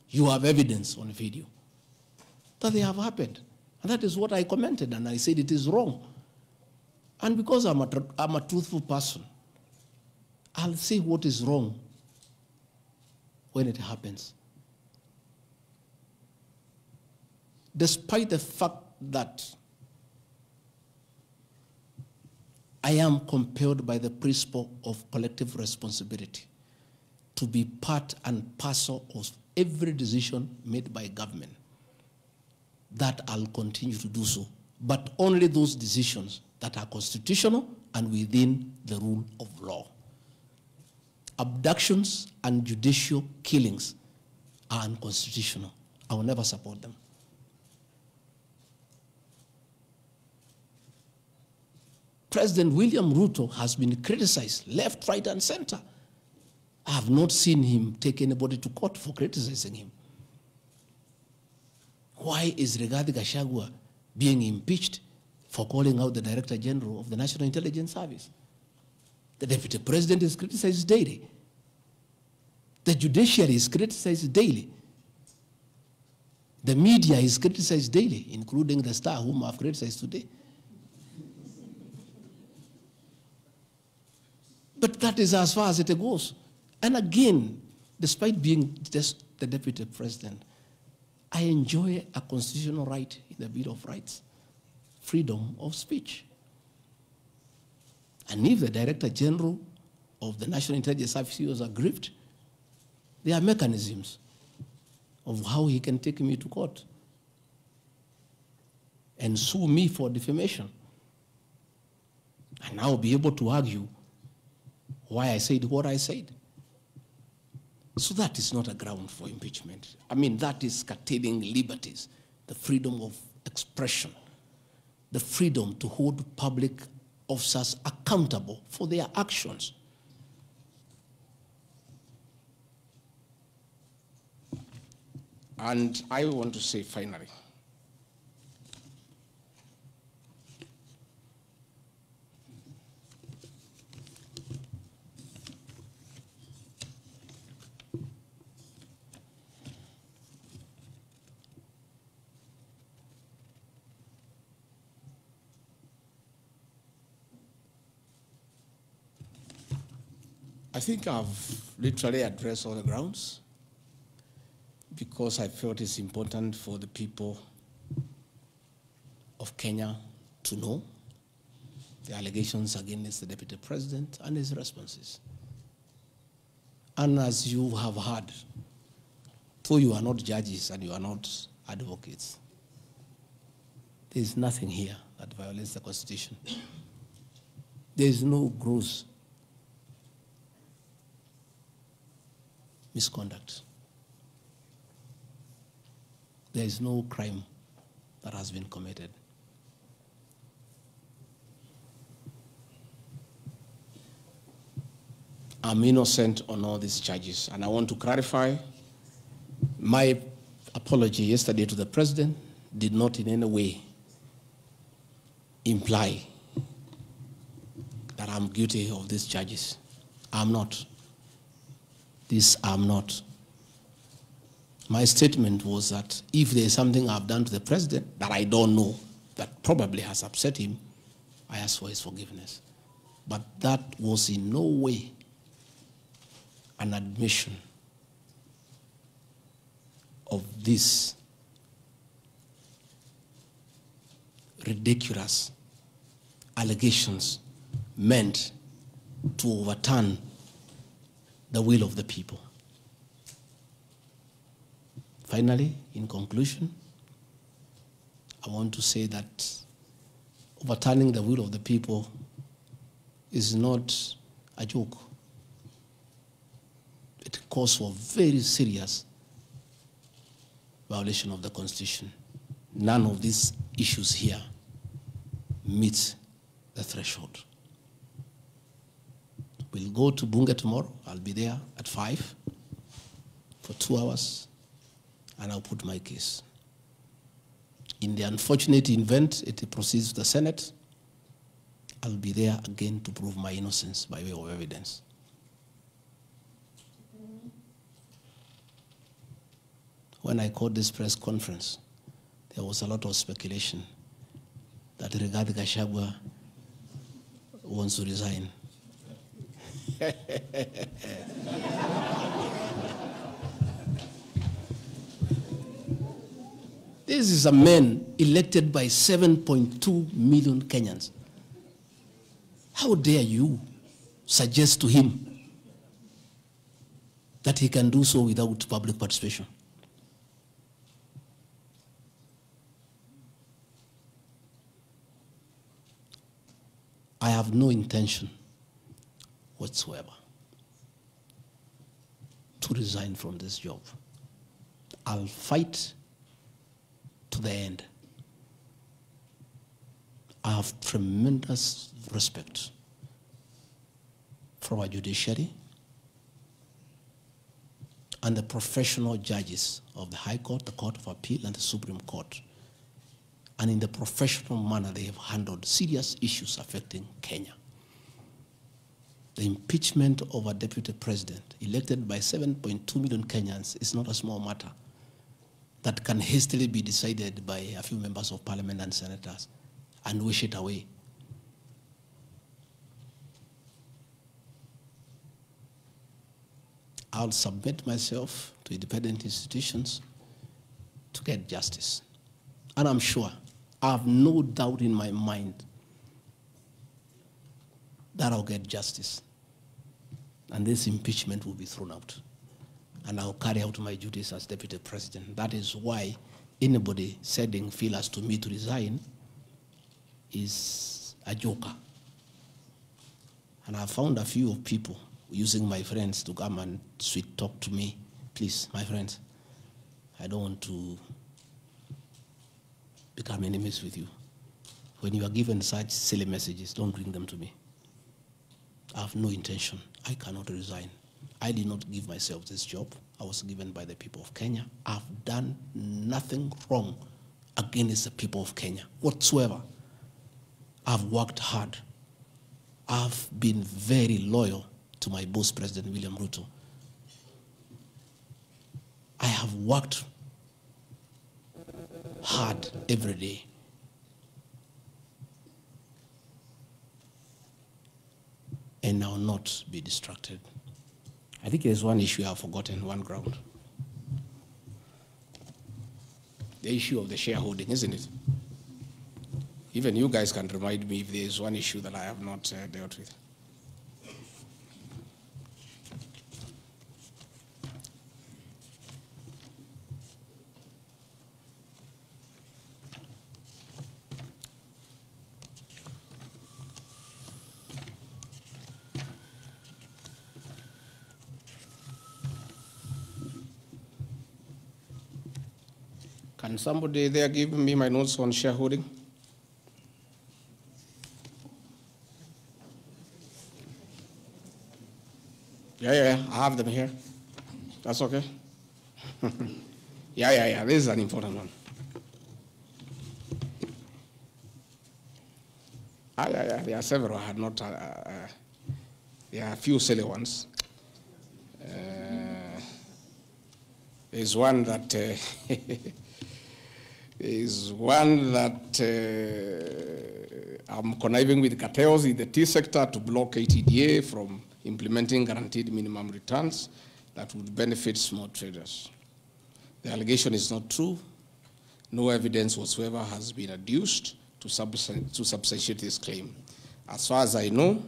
A: you have evidence on video that they have happened. And that is what I commented, and I said it is wrong. And because I'm a truthful person, I'll say what is wrong when it happens. Despite the fact that I am compelled by the principle of collective responsibility to be part and parcel of every decision made by government, that I'll continue to do so, but only those decisions that are constitutional and within the rule of law. Abductions and judicial killings are unconstitutional. I will never support them. President William Ruto has been criticized left, right, and center. I have not seen him take anybody to court for criticizing him. Why is Rigathi Gachagua being impeached for calling out the Director General of the National Intelligence Service? The Deputy President is criticized daily. The judiciary is criticized daily. The media is criticized daily, including the Star, whom I've criticized today. But that is as far as it goes. And again, despite being just the deputy president, I enjoy a constitutional right in the Bill of Rights, freedom of speech. And if the Director General of the National Intelligence Service was aggrieved, there are mechanisms of how he can take me to court and sue me for defamation. And I'll be able to argue why I said what I said. So that is not a ground for impeachment. I mean, that is curtailing liberties, the freedom of expression, the freedom to hold public officers accountable for their actions. And I want to say finally, I think I've literally addressed all the grounds because I felt it's important for the people of Kenya to know the allegations against the Deputy President and his responses. And as you have heard, though you are not judges and you are not advocates, there is nothing here that violates the Constitution. There is no gross misconduct. There is no crime that has been committed. I'm innocent on all these charges, and I want to clarify my apology yesterday to the President did not in any way imply that I'm guilty of these charges. I'm not. This I'm not. My statement was that if there is something I've done to the President that I don't know, that probably has upset him, I ask for his forgiveness. But that was in no way an admission of these ridiculous allegations meant to overturn the will of the people. Finally, in conclusion, I want to say that overturning the will of the people is not a joke. It calls for very serious violation of the Constitution. None of these issues here meet the threshold. We'll go to Bunge tomorrow. I'll be there at 5 for 2 hours, and I'll put my case. In the unfortunate event it proceeds to the Senate, I'll be there again to prove my innocence by way of evidence. When I called this press conference, there was a lot of speculation that Rigathi Gachagua wants to resign. This is a man elected by 7.2 million Kenyans. How dare you suggest to him that he can do so without public participation? I have no intention whatsoever to resign from this job. I'll fight to the end. I have tremendous respect for our judiciary and the professional judges of the High Court, the Court of Appeal, and the Supreme Court. And in the professional manner they have handled serious issues affecting Kenya. The impeachment of a deputy president elected by 7.2 million Kenyans is not a small matter. that can hastily be decided by a few members of parliament and senators and wish it away. I'll submit myself to independent institutions to get justice. And I'm sure, I have no doubt in my mind that I'll get justice. And this impeachment will be thrown out. And I'll carry out my duties as deputy president. That is why anybody sending feelers to me to resign is a joker. And I found a few people using my friends to come and sweet talk to me. Please, my friends, I don't want to become enemies with you. When you are given such silly messages, don't bring them to me. I have no intention. I cannot resign. I did not give myself this job. I was given by the people of Kenya. I've done nothing wrong against the people of Kenya whatsoever. I've worked hard. I've been very loyal to my boss, President William Ruto. I have worked hard every day. And I will not be distracted. I think there's one issue I've forgotten, one ground. The issue of the shareholding, isn't it? Even you guys can remind me if there's one issue that I have not dealt with. Can somebody there give me my notes on shareholding? Yeah, I have them here. That's okay. Yeah, this is an important one. Yeah, there are several. I had not, there are a few silly ones. There's one that I'm conniving with cartels in the tea sector to block ATDA from implementing guaranteed minimum returns that would benefit small traders. The allegation is not true. No evidence whatsoever has been adduced to substantiate this claim. As far as I know,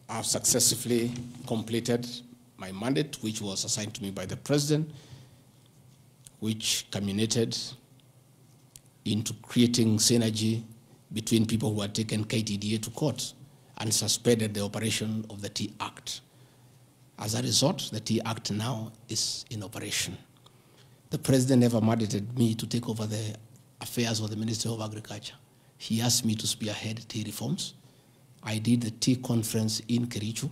A: I've successfully completed my mandate, which was assigned to me by the president, which culminated into creating synergy between people who had taken KTDA to court and suspended the operation of the Tea Act. As a result, the Tea Act now is in operation. The president never mandated me to take over the affairs of the Ministry of Agriculture. He asked me to spearhead tea reforms. I did the tea conference in Kericho,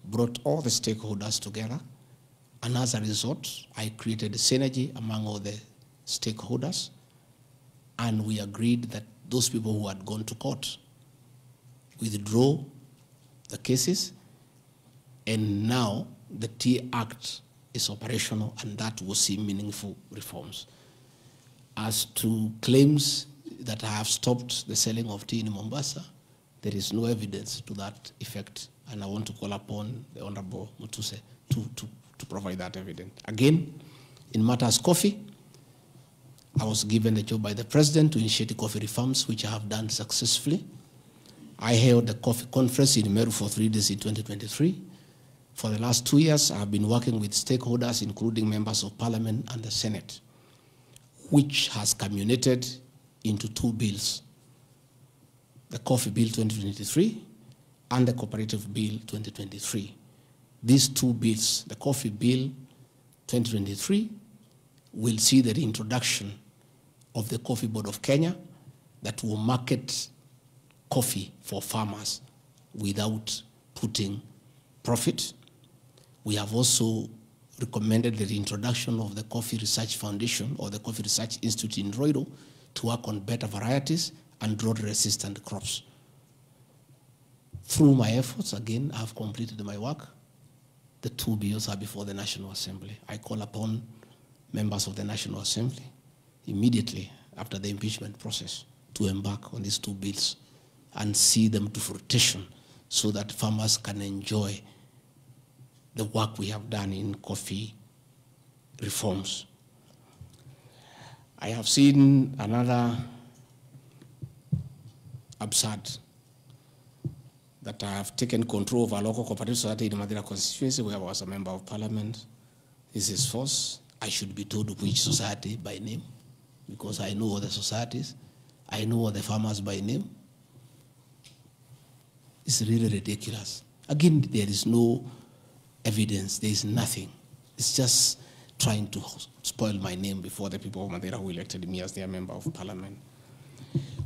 A: brought all the stakeholders together, and as a result, I created a synergy among all the stakeholders, and we agreed that those people who had gone to court withdraw the cases, and now the Tea Act is operational, and that will see meaningful reforms. As to claims that I have stopped the selling of tea in Mombasa, there is no evidence to that effect, and I want to call upon the Honorable Mutuse to provide that evidence. Again, in matters coffee, I was given the job by the president to initiate coffee reforms, which I have done successfully. I held the coffee conference in Meru for 3 days in 2023. For the last 2 years, I have been working with stakeholders, including members of parliament and the Senate, which has culminated into 2 bills, the Coffee Bill 2023 and the Cooperative Bill 2023. These 2 bills, the Coffee Bill 2023, will see the reintroduction of the Coffee Board of Kenya that will market coffee for farmers without putting profit. We have also recommended the reintroduction of the Coffee Research Foundation or the Coffee Research Institute in Roido to work on better varieties and drought-resistant crops. Through my efforts, again, I've completed my work. The 2 bills are before the National Assembly. I call upon members of the National Assembly immediately after the impeachment process to embark on these two bills and see them to fruition so that farmers can enjoy the work we have done in coffee reforms. I have seen another absurd, that I have taken control of a local cooperative society in Madera constituency where I was a member of parliament. This is false. I should be told which society by name, because I know all the societies. I know all the farmers by name. It's really ridiculous. Again, there is no evidence. There is nothing. It's just trying to spoil my name before the people of Madera who elected me as their member of parliament.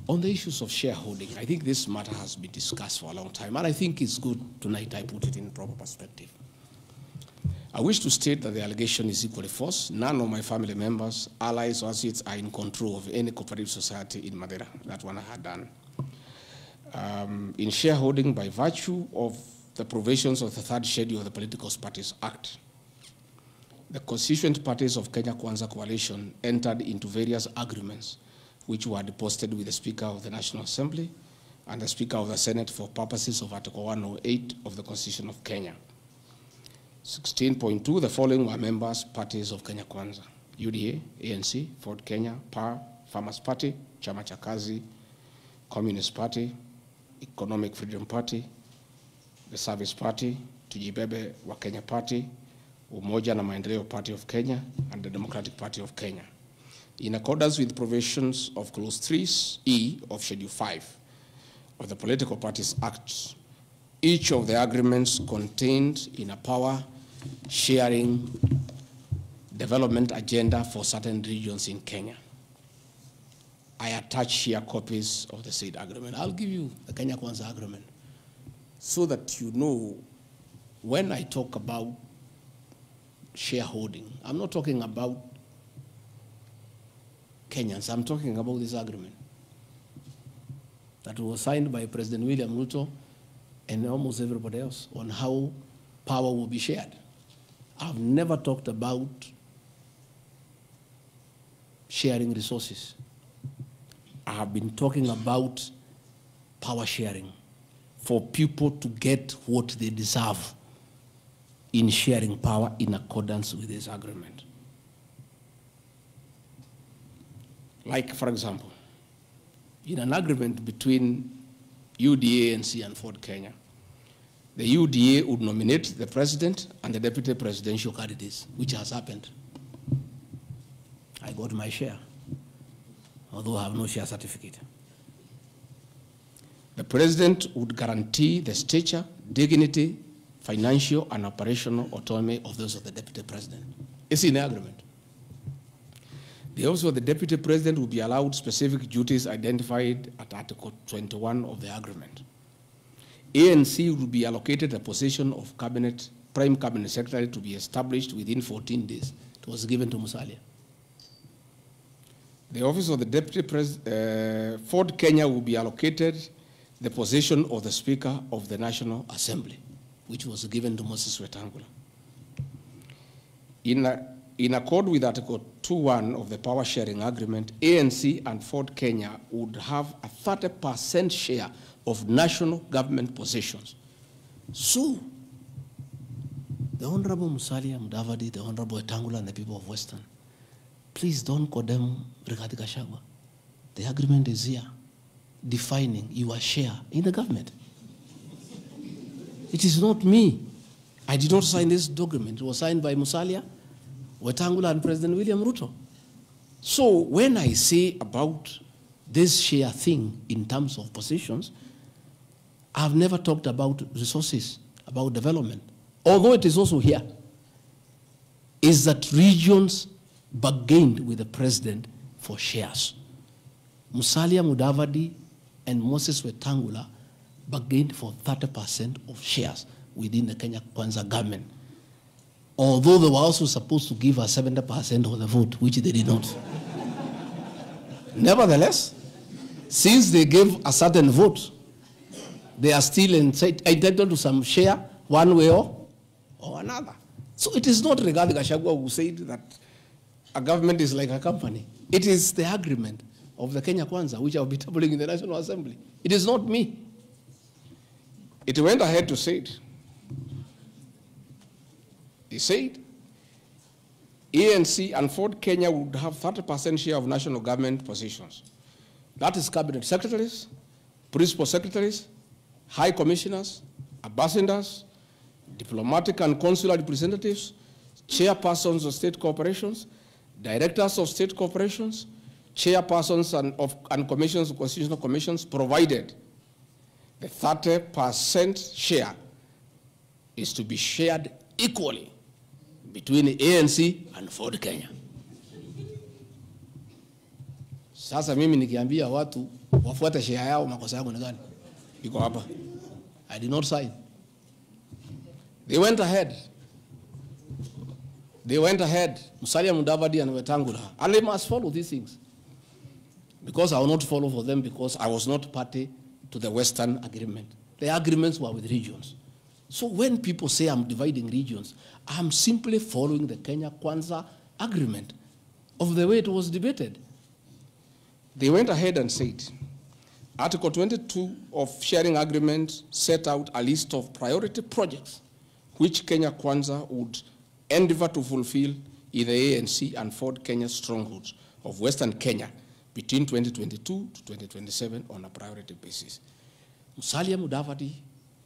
A: On the issues of shareholding, I think this matter has been discussed for a long time, and I think it's good tonight I put it in proper perspective. I wish to state that the allegation is equally false. None of my family members, allies, or associates are in control of any cooperative society in Madera. That one I had done. In shareholding by virtue of the provisions of the third schedule of the Political Parties Act, the constituent parties of Kenya Kwanza Coalition entered into various agreements which were deposited with the Speaker of the National Assembly and the Speaker of the Senate for purposes of Article 108 of the Constitution of Kenya. 16.2, the following were members, parties of Kenya Kwanza: UDA, ANC, Ford Kenya, PAR, Farmers Party, Chama cha Kazi, Communist Party, Economic Freedom Party, the Service Party, Tujibebe wa Kenya Party, Umoja na Maendeleo Party of Kenya, and the Democratic Party of Kenya. In accordance with provisions of Clause 3E of Schedule 5 of the Political Parties Act, each of the agreements contained in a power-sharing development agenda for certain regions in Kenya. I attach here copies of the said agreement. I'll give you the Kenya Kwanza agreement so that you know when I talk about shareholding, I'm not talking about Kenyans. I'm talking about this agreement that was signed by President William Ruto and almost everybody else on how power will be shared. I've never talked about sharing resources. I have been talking about power sharing for people to get what they deserve in sharing power in accordance with this agreement. Like, for example, in an agreement between UDA, ANC, and Ford Kenya, the UDA would nominate the president and the deputy presidential candidates, which has happened. I got my share, although I have no share certificate. The president would guarantee the stature, dignity, financial, and operational autonomy of those of the deputy president. It's in the agreement. The office of the deputy president will be allowed specific duties identified at Article 21 of the agreement. ANC will be allocated a position of prime cabinet secretary to be established within 14 days. It was given to Musalia. The office of the deputy president, Ford Kenya will be allocated the position of the Speaker of the National Assembly, which was given to Moses Wetangula. In accord with Article 2.1 of the Power Sharing Agreement, ANC and Ford Kenya would have a 30% share of national government positions. So, the Honorable Musalia Mudavadi, the Honorable Wetangula, and the people of Western, please don't condemn Rigathi Gachagua. The agreement is here, defining your share in the government. It is not me. I did not sign this document. It was signed by Musalia, Wetangula, and President William Ruto. So when I say about this share thing in terms of positions, I've never talked about resources, about development. Although it is also here, is that regions bargained with the president for shares. Musalia Mudavadi and Moses Wetangula bargained for 30% of shares within the Kenya Kwanza government. Although they were also supposed to give us 70% of the vote, which they did not. Nevertheless, since they gave a certain vote, they are still entitled to some share one way or another. So it is not Rigathi Gachagua who said that a government is like a company. It is the agreement of the Kenya Kwanza, which I'll be tabling in the National Assembly. It is not me. It went ahead to say it. He said, ANC and Ford Kenya would have 30% share of national government positions. That is cabinet secretaries, principal secretaries, high commissioners, ambassadors, diplomatic and consular representatives, chairpersons of state corporations, directors of state corporations, chairpersons and commissions of constitutional commissions, provided the 30% share is to be shared equally between the ANC and Ford Kenya. Sasa mimi nikiambia watu wafuate share yao, makosa yangu ni gani? Iko hapa. I did not sign. They went ahead. Musalia Mudavadi and Wetangula. And they must follow these things. Because I will not follow for them because I was not party to the Western agreement. The agreements were with regions. So when people say I'm dividing regions, I'm simply following the Kenya Kwanza agreement of the way it was debated. They went ahead and said, Article 22 of sharing agreement set out a list of priority projects which Kenya Kwanza would endeavor to fulfill in the ANC and Ford Kenya strongholds of Western Kenya between 2022 to 2027 on a priority basis. Musalia Mudavadi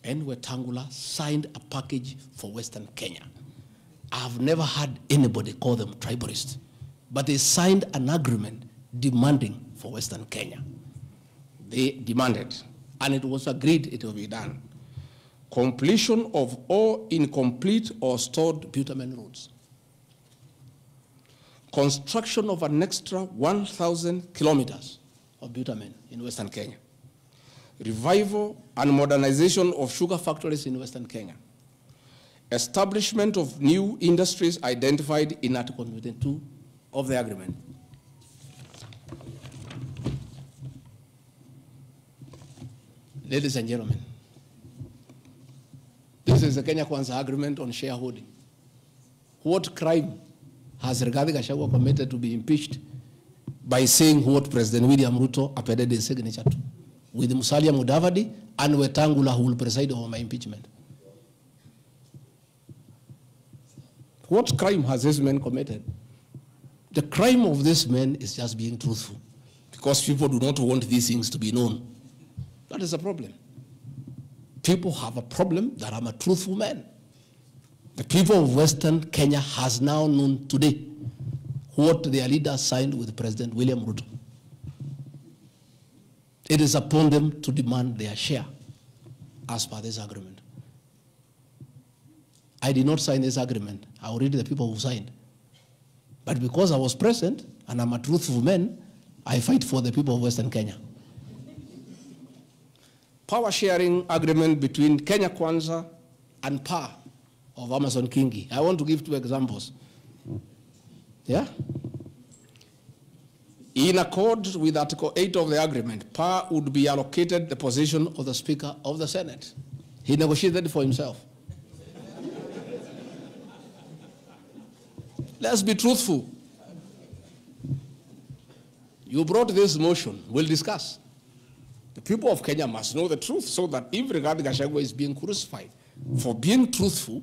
A: and Wetangula signed a package for Western Kenya. I've never had anybody call them tribalists, but they signed an agreement demanding for Western Kenya. They demanded, and it was agreed it will be done. Completion of all incomplete or stored bitumen roads. Construction of an extra 1,000 kilometers of bitumen in Western Kenya. Revival and modernization of sugar factories in Western Kenya. Establishment of new industries identified in Article 22 of the agreement. Ladies and gentlemen, this is the Kenya Kwanza agreement on shareholding. What crime has Rigathi Gachagua committed to be impeached by saying what President William Ruto appended his signature to, with Musalia Mudavadi and Wetangula who will preside over my impeachment? What crime has this man committed? The crime of this man is just being truthful, because people do not want these things to be known. That is a problem. People have a problem that I'm a truthful man. The people of Western Kenya has now known today what their leaders signed with President William Ruto. It is upon them to demand their share as per this agreement. I did not sign this agreement. I will read the people who signed. But because I was present and I'm a truthful man, I fight for the people of Western Kenya. Power sharing agreement between Kenya Kwanza and PA of Amason Kingi. I want to give two examples. Yeah? In accord with Article 8 of the agreement, PA would be allocated the position of the Speaker of the Senate. He negotiated for himself. Let's be truthful. You brought this motion. We'll discuss. The people of Kenya must know the truth so that if Rigathi Gachagua is being crucified for being truthful,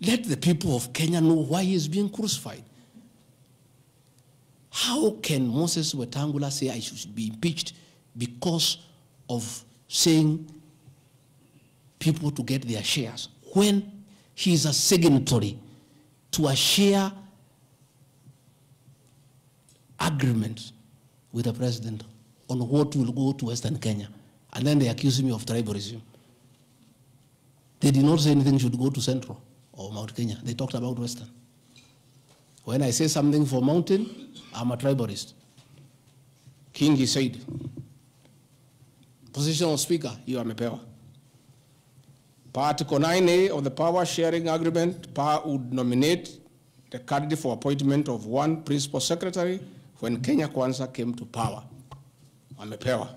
A: let the people of Kenya know why he is being crucified. How can Moses Wetangula say I should be impeached because of saying people to get their shares when he is a signatory to a share agreement with the president on what will go to Western Kenya? And then they accuse me of tribalism. They did not say anything should go to Central or Mount Kenya. They talked about Western. When I say something for Mountain, I'm a tribalist. Kingi said, position of Speaker, you are Mepewa. Article 9A of the Power Sharing Agreement, PA would nominate the candidate for appointment of one principal secretary when Kenya Kwanza came to power. Amepewa.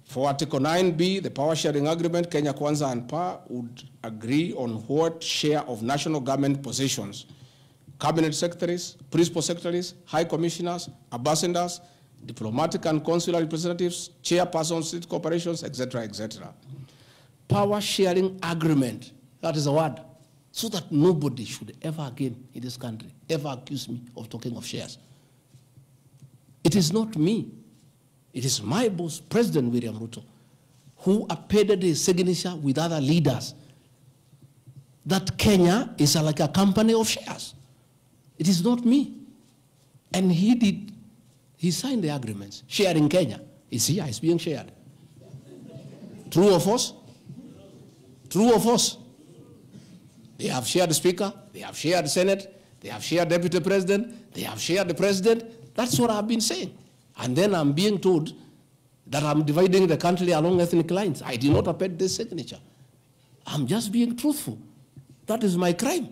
A: For Article 9B, the Power Sharing Agreement, Kenya Kwanza and PA would agree on what share of national government positions cabinet secretaries, principal secretaries, high commissioners, ambassadors, diplomatic and consular representatives, chairpersons, state corporations, etc., etc. Power sharing agreement, that is a word, so that nobody should ever again in this country ever accuse me of talking of shares. It is not me. It is my boss, President William Ruto, who appended his signature with other leaders that Kenya is like a company of shares. It is not me. And he signed the agreements. Sharing Kenya is here, it's being shared. True or false? True or false? They have shared the Speaker, they have shared the Senate, they have shared Deputy President, they have shared the President. That's what I've been saying. And then I'm being told that I'm dividing the country along ethnic lines. I did not append this signature. I'm just being truthful. That is my crime.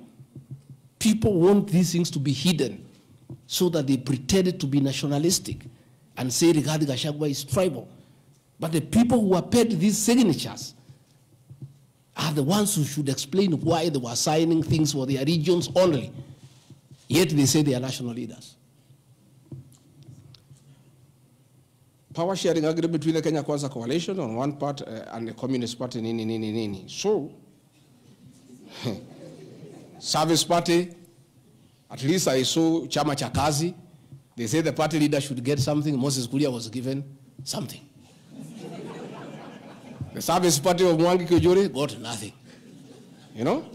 A: People want these things to be hidden so that they pretend to be nationalistic and say Rigathi Gachagua is tribal. But the people who append these signatures are the ones who should explain why they were signing things for their regions only. Yet they say they are national leaders. Power sharing agreement between the Kenya Kwanza coalition on one part and the Communist Party, nini. So, Service Party, at least I saw Chama cha Kazi. They say the party leader should get something. Moses Kuria was given something. The Service Party of Mwangi Kujuri got nothing. You know?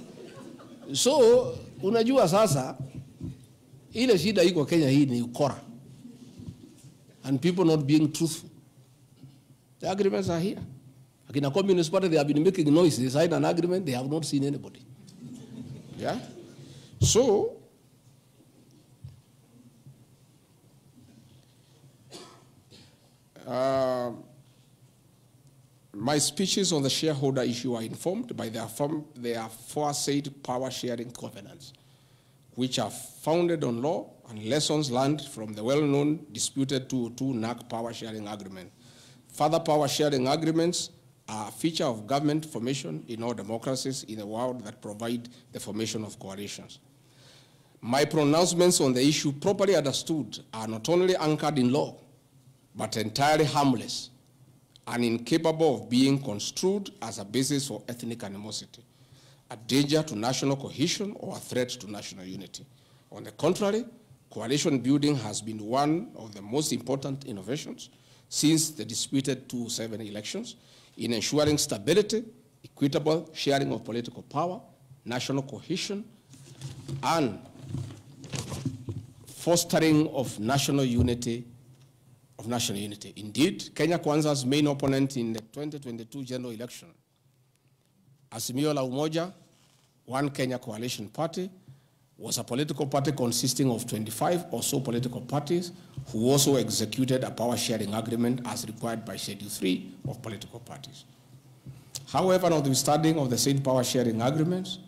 A: So, unajua sasa, ile shida iko Kenya hii ni ukora. And people not being truthful. The agreements are here. Like in a Communist Party, they have been making noise. They signed an agreement, they have not seen anybody. Yeah? So, my speeches on the shareholder issue are informed by their aforesaid power sharing covenants, which are founded on law and lessons learned from the well-known disputed 202 NAC power sharing agreement. Further power sharing agreements are a feature of government formation in all democracies in the world that provide the formation of coalitions. My pronouncements on the issue, properly understood, are not only anchored in law, but entirely harmless and incapable of being construed as a basis for ethnic animosity, a danger to national cohesion, or a threat to national unity. On the contrary, coalition building has been one of the most important innovations since the disputed 2007 elections in ensuring stability, equitable sharing of political power, national cohesion, and fostering of national unity. Indeed, Kenya Kwanza's main opponent in the 2022 general election, Azimio la Umoja, One Kenya Coalition Party, was a political party consisting of 25 or so political parties who also executed a power sharing agreement as required by Schedule 3 of political parties. However, notwithstanding of the said power sharing agreements,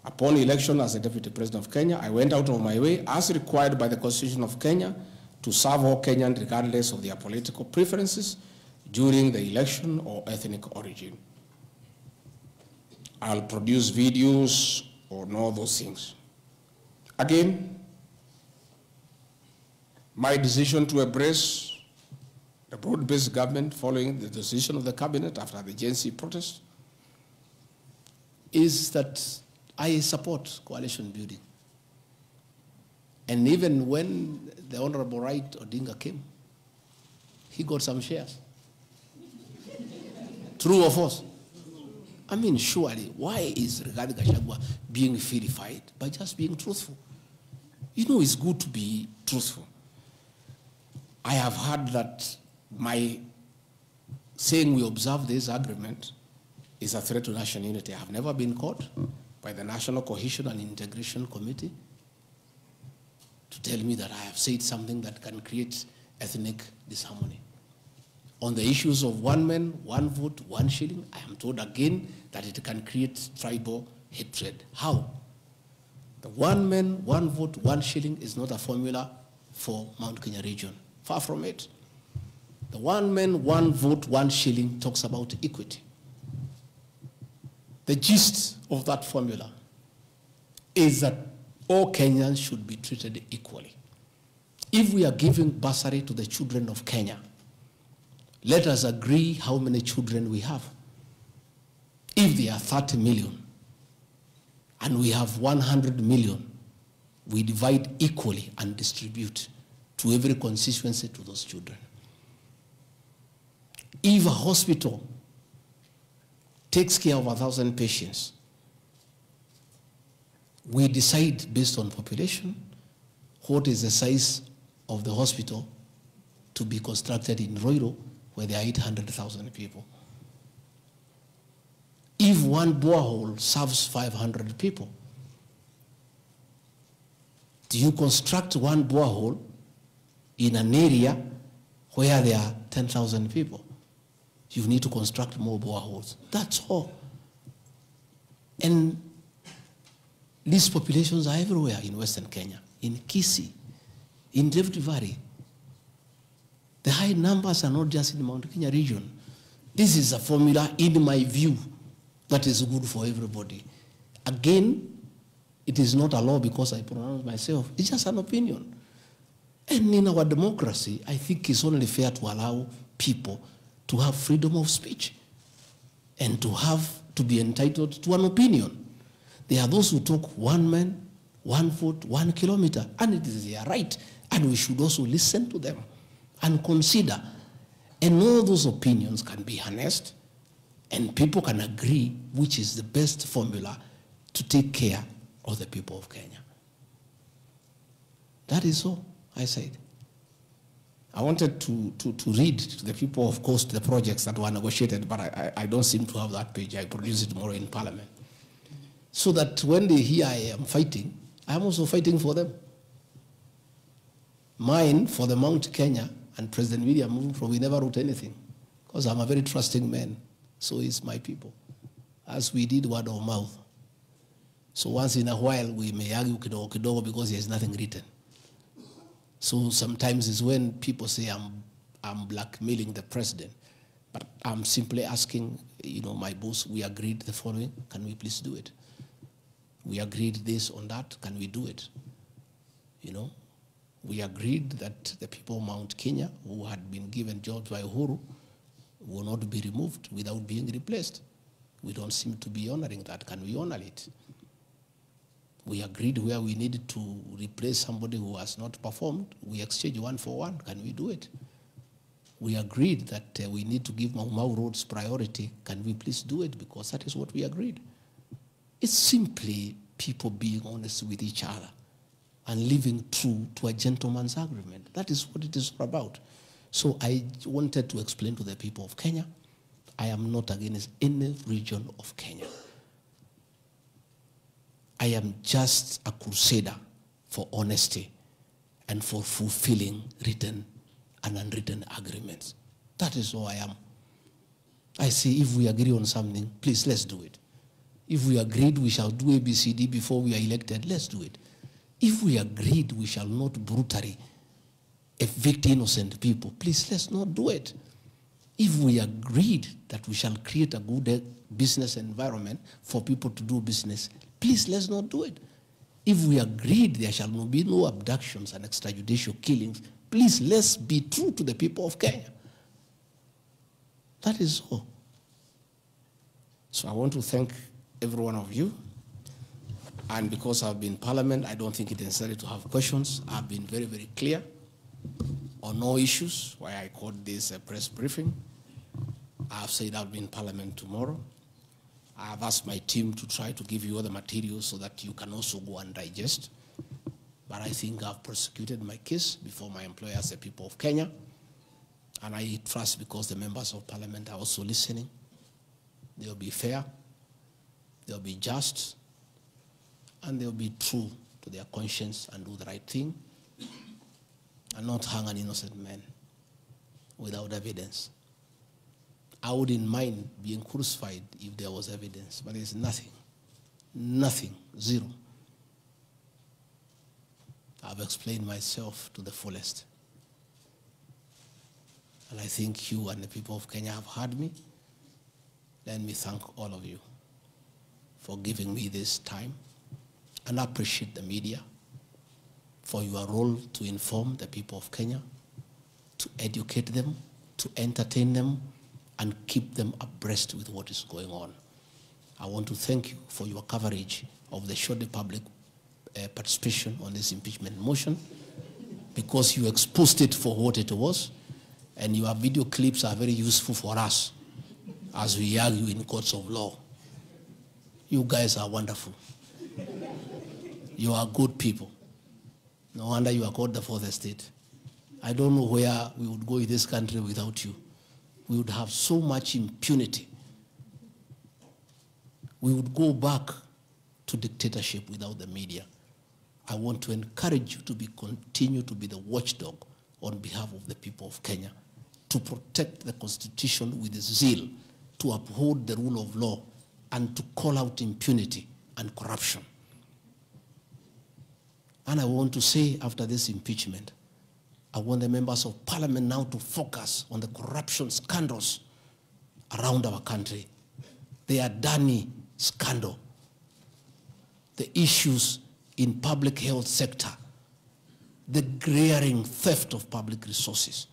A: upon election as the Deputy President of Kenya, I went out of my way, as required by the Constitution of Kenya, to serve all Kenyans regardless of their political preferences during the election or ethnic origin. I'll produce videos on all those things. Again, my decision to embrace the broad-based government following the decision of the cabinet after the Gen Z protest is that I support coalition building. And even when the Honorable Right Odinga came, he got some shares. True or false? I mean, surely, why is Rigathi Gachagua being vilified? By just being truthful. You know, it's good to be truthful. I have heard that my saying we observe this agreement is a threat to national unity. I have never been caught by the National Cohesion and Integration Committee to tell me that I have said something that can create ethnic disharmony. On the issues of one man, one vote, one shilling, I am told again that it can create tribal hatred. How? The one man, one vote, one shilling is not a formula for Mount Kenya region. Far from it. The one man, one vote, one shilling talks about equity. The gist of that formula is that all Kenyans should be treated equally. If we are giving bursary to the children of Kenya, let us agree how many children we have. If there are 30 million and we have 100 million, we divide equally and distribute to every constituency to those children. If a hospital takes care of 1,000 patients, we decide based on population what is the size of the hospital to be constructed in Roiro, where there are 800,000 people. If one borehole serves 500 people, do you construct one borehole in an area where there are 10,000 people? You need to construct more boreholes. That's all. And these populations are everywhere in Western Kenya, in Kisii, in Rift Valley. The high numbers are not just in the Mount Kenya region. This is a formula, in my view, that is good for everybody. Again, it is not a law because I pronounce myself. It's just an opinion. And in our democracy, I think it's only fair to allow people to have freedom of speech and to be entitled to an opinion. There are those who talk one man, 1 foot, 1 kilometer, and it is their right. And we should also listen to them and consider. And all those opinions can be harnessed, and people can agree which is the best formula to take care of the people of Kenya. That is all I said. I wanted to read to the people, of course, the projects that were negotiated, but I don't seem to have that page. I produce it tomorrow in Parliament. So that when they hear I am fighting, I am also fighting for them. Mine, for the Mount Kenya, and President William Ruto, we never wrote anything, because I'm a very trusting man. So is my people, as we did word of mouth. So once in a while, we may argue kidogo kidogo because there is nothing written. So sometimes it's when people say I'm blackmailing the president, but I'm simply asking, my boss, we agreed the following, can we please do it? We agreed this on that, can we do it? We agreed that the people of Mount Kenya who had been given jobs by Uhuru will not be removed without being replaced. We don't seem to be honoring that. Can we honor it? We agreed where we needed to replace somebody who has not performed, we exchange 1 for 1. Can we do it? We agreed that we need to give Mau Mau roads priority. Can we please do it? Because that is what we agreed. It's simply people being honest with each other and living true to a gentleman's agreement. That is what it is about. So I wanted to explain to the people of Kenya, I am not against any region of Kenya. I am just a crusader for honesty and for fulfilling written and unwritten agreements. That is all I am. I say if we agree on something, please let's do it. If we agreed we shall do ABCD before we are elected, let's do it. If we agreed we shall not brutally evict innocent people, please let's not do it. If we agreed that we shall create a good business environment for people to do business, please let's not do it. If we agreed there shall be no abductions and extrajudicial killings, please let's be true to the people of Kenya. That is all. So I want to thank every one of you. And because I've been in Parliament, I don't think it's necessary to have questions. I've been very, very clear on no issues, why I called this a press briefing. I've said I'll be in Parliament tomorrow. I've asked my team to try to give you all the materials so that you can also go and digest. But I think I've prosecuted my case before my employers, the people of Kenya. And I trust because the members of Parliament are also listening. They'll be fair, they'll be just, and they'll be true to their conscience and do the right thing, and not hang an innocent man without evidence. I wouldn't mind being crucified if there was evidence, but there's nothing, zero. I've explained myself to the fullest. And I think you and the people of Kenya have heard me. Let me thank all of you for giving me this time and appreciate the media for your role to inform the people of Kenya, to educate them, to entertain them, and keep them abreast with what is going on. I want to thank you for your coverage of the short public participation on this impeachment motion, because you exposed it for what it was, and your video clips are very useful for us as we argue in courts of law. You guys are wonderful. You are good people. No wonder you are called the fourth estate. I don't know where we would go in this country without you. We would have so much impunity. We would go back to dictatorship without the media. I want to encourage you to continue to be the watchdog on behalf of the people of Kenya, to protect the Constitution with zeal, to uphold the rule of law, and to call out impunity and corruption. And I want to say, after this impeachment, I want the members of parliament now to focus on the corruption scandals around our country. The Adani scandal, the issues in public health sector, the glaring theft of public resources.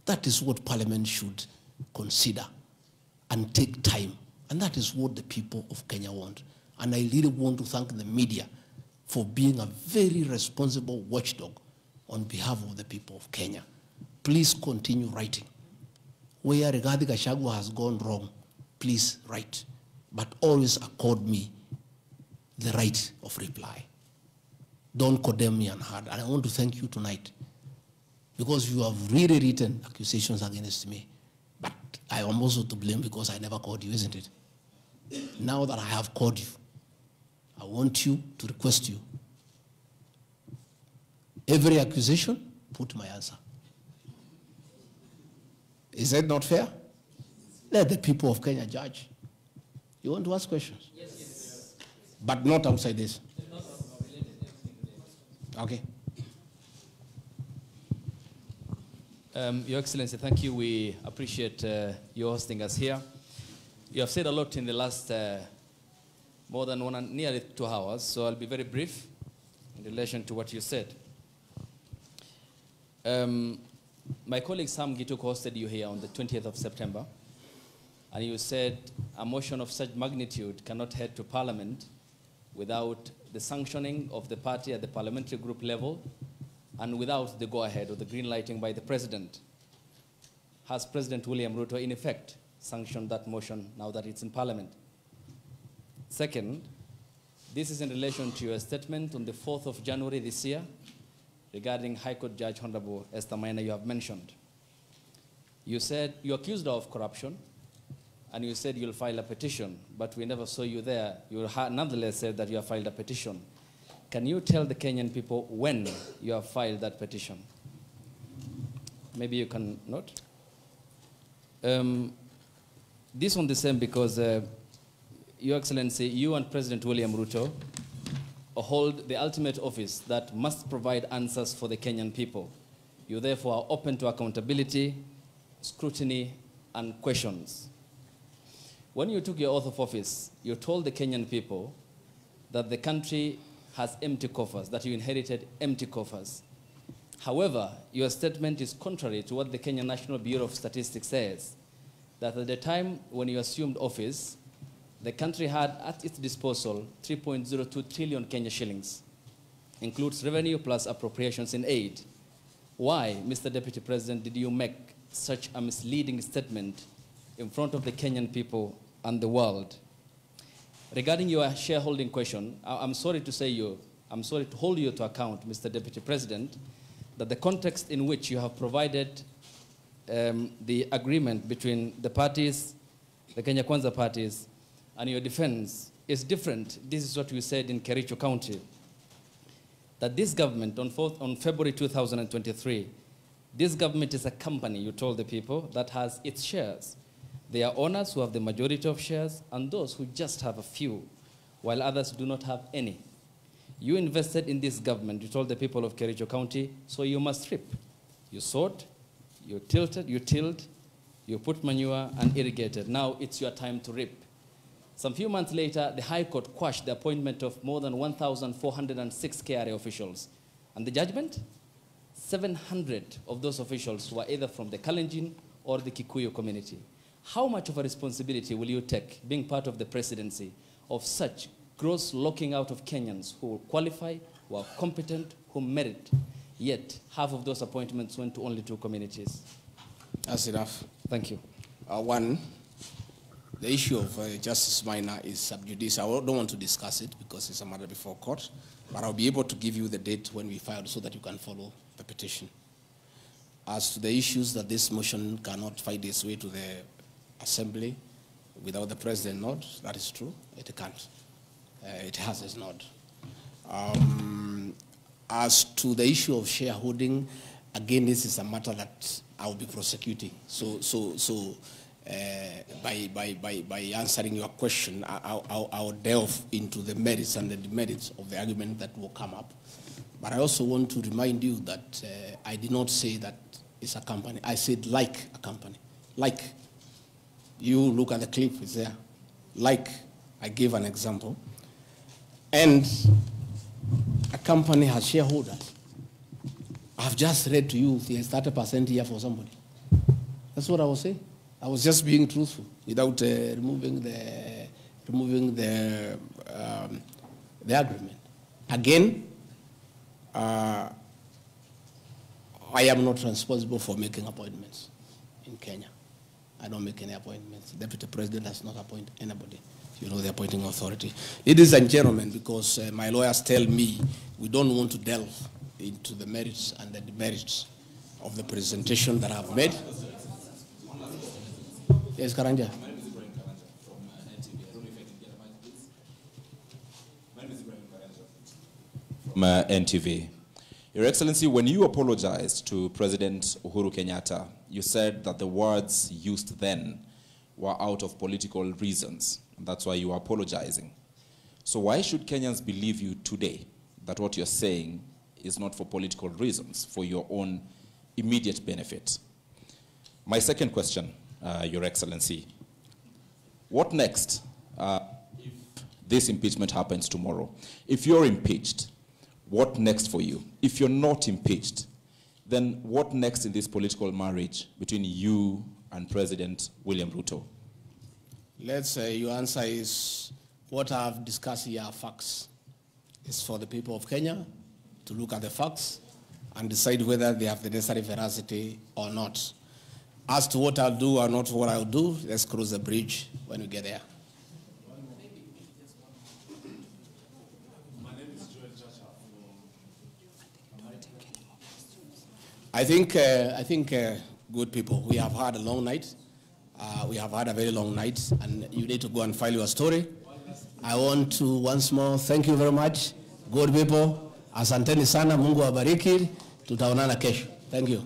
A: That is what parliament should consider and take time. And that is what the people of Kenya want. And I really want to thank the media for being a very responsible watchdog on behalf of the people of Kenya. Please continue writing. Where Rigathi Gachagua has gone wrong, please write. But always accord me the right of reply. Don't condemn me unheard. And I want to thank you tonight, because you have really written accusations against me. But I am also to blame because I never called you, isn't it? Now that I have called you, I want you to request you. Every accusation, put my answer. Is that not fair? Let the people of Kenya judge. You want to ask questions? Yes. But not outside this. Okay.
B: Your Excellency, thank you. We appreciate you hosting us here. You have said a lot in the last more than nearly 2 hours, so I'll be very brief in relation to what you said. My colleague Sam Gituk hosted you here on the 20th of September, and you said a motion of such magnitude cannot head to Parliament without the sanctioning of the party at the parliamentary group level and without the go-ahead or the green lighting by the President. Has President William Ruto, in effect, sanctioned that motion now that it's in Parliament? Second, this is in relation to your statement on the 4th of January this year regarding High Court Judge Honorable Esther Maina you have mentioned. You said you accused her of corruption, and you said you'll file a petition, but we never saw you there. You nonetheless said that you have filed a petition. Can you tell the Kenyan people when you have filed that petition? Maybe you can note. This one the same because, Your Excellency, you and President William Ruto hold the ultimate office that must provide answers for the Kenyan people. You therefore are open to accountability, scrutiny, and questions. When you took your oath of office, you told the Kenyan people that the country has empty coffers, that you inherited empty coffers. However, your statement is contrary to what the Kenya National Bureau of Statistics says, that at the time when you assumed office, the country had at its disposal 3.02 trillion Kenya shillings, includes revenue plus appropriations in aid. Why, Mr. Deputy President, did you make such a misleading statement in front of the Kenyan people and the world? Regarding your shareholding question, I'm sorry to hold you to account, Mr. Deputy President, that the context in which you have provided the agreement between the parties, the Kenya Kwanza parties, and your defense is different. This is what we said in Kericho County, that this government, on February 2023, this government is a company, you told the people, that has its shares. There are owners who have the majority of shares and those who just have a few, while others do not have any. You invested in this government, you told the people of Kericho County, so you must reap. You sowed, you tilted, you tilled, you put manure and irrigated. Now it's your time to reap. Some few months later, the High Court quashed the appointment of more than 1,406 KRA officials. And the judgment? 700 of those officials were either from the Kalenjin or the Kikuyu community. How much of a responsibility will you take, being part of the presidency, of such gross locking out of Kenyans who qualify, who are competent, who merit, yet half of those appointments went to only 2 communities?
A: That's enough.
B: Thank you.
A: One, the issue of Justice Minor is sub judice. I don't want to discuss it because it's a matter before court, but I'll be able to give you the date when we filed so that you can follow the petition. As to the issues that this motion cannot find its way to the Assembly without the President nod, that is true. It can't. It has its nod. As to the issue of shareholding, again, this is a matter that I will be prosecuting. By answering your question, I'll delve into the merits and the demerits of the argument that will come up. But I also want to remind you that I did not say that it's a company. I said like a company. Like. You look at the clip, it's there. Like, I gave an example. And a company has shareholders. I've just read to you, there's 30% here for somebody. That's what I was saying. I was just being truthful without removing the agreement. Again, I am not responsible for making appointments in Kenya. I don't make any appointments. The Deputy President does not appoint anybody. You know, the appointing authority. Ladies and gentlemen, because my lawyers tell me we don't want to delve into the merits and the demerits of the presentation that I've made. Yes, Karanja.
C: From NTV. Your Excellency, when you apologized to President Uhuru Kenyatta, you said that the words used then were out of political reasons. That's why you are apologizing. So why should Kenyans believe you today that what you're saying is not for political reasons, for your own immediate benefit? My second question, Your Excellency, what next if this impeachment happens tomorrow? If you're impeached, what next for you? If you're not impeached, then what next in this political marriage between you and President William Ruto?
A: Let's say your answer is what I've discussed here are facts. It's for the people of Kenya to look at the facts and decide whether they have the necessary veracity or not. As to what I'll do or not what I'll do, let's cross the bridge when we get there. I think, good people, we have had a long night. We have had a very long night, and you need to go and file your story. I want to once more thank you very much. Good people, asanteni sana, Mungu awabariki. Tutaonana kesho. Thank you.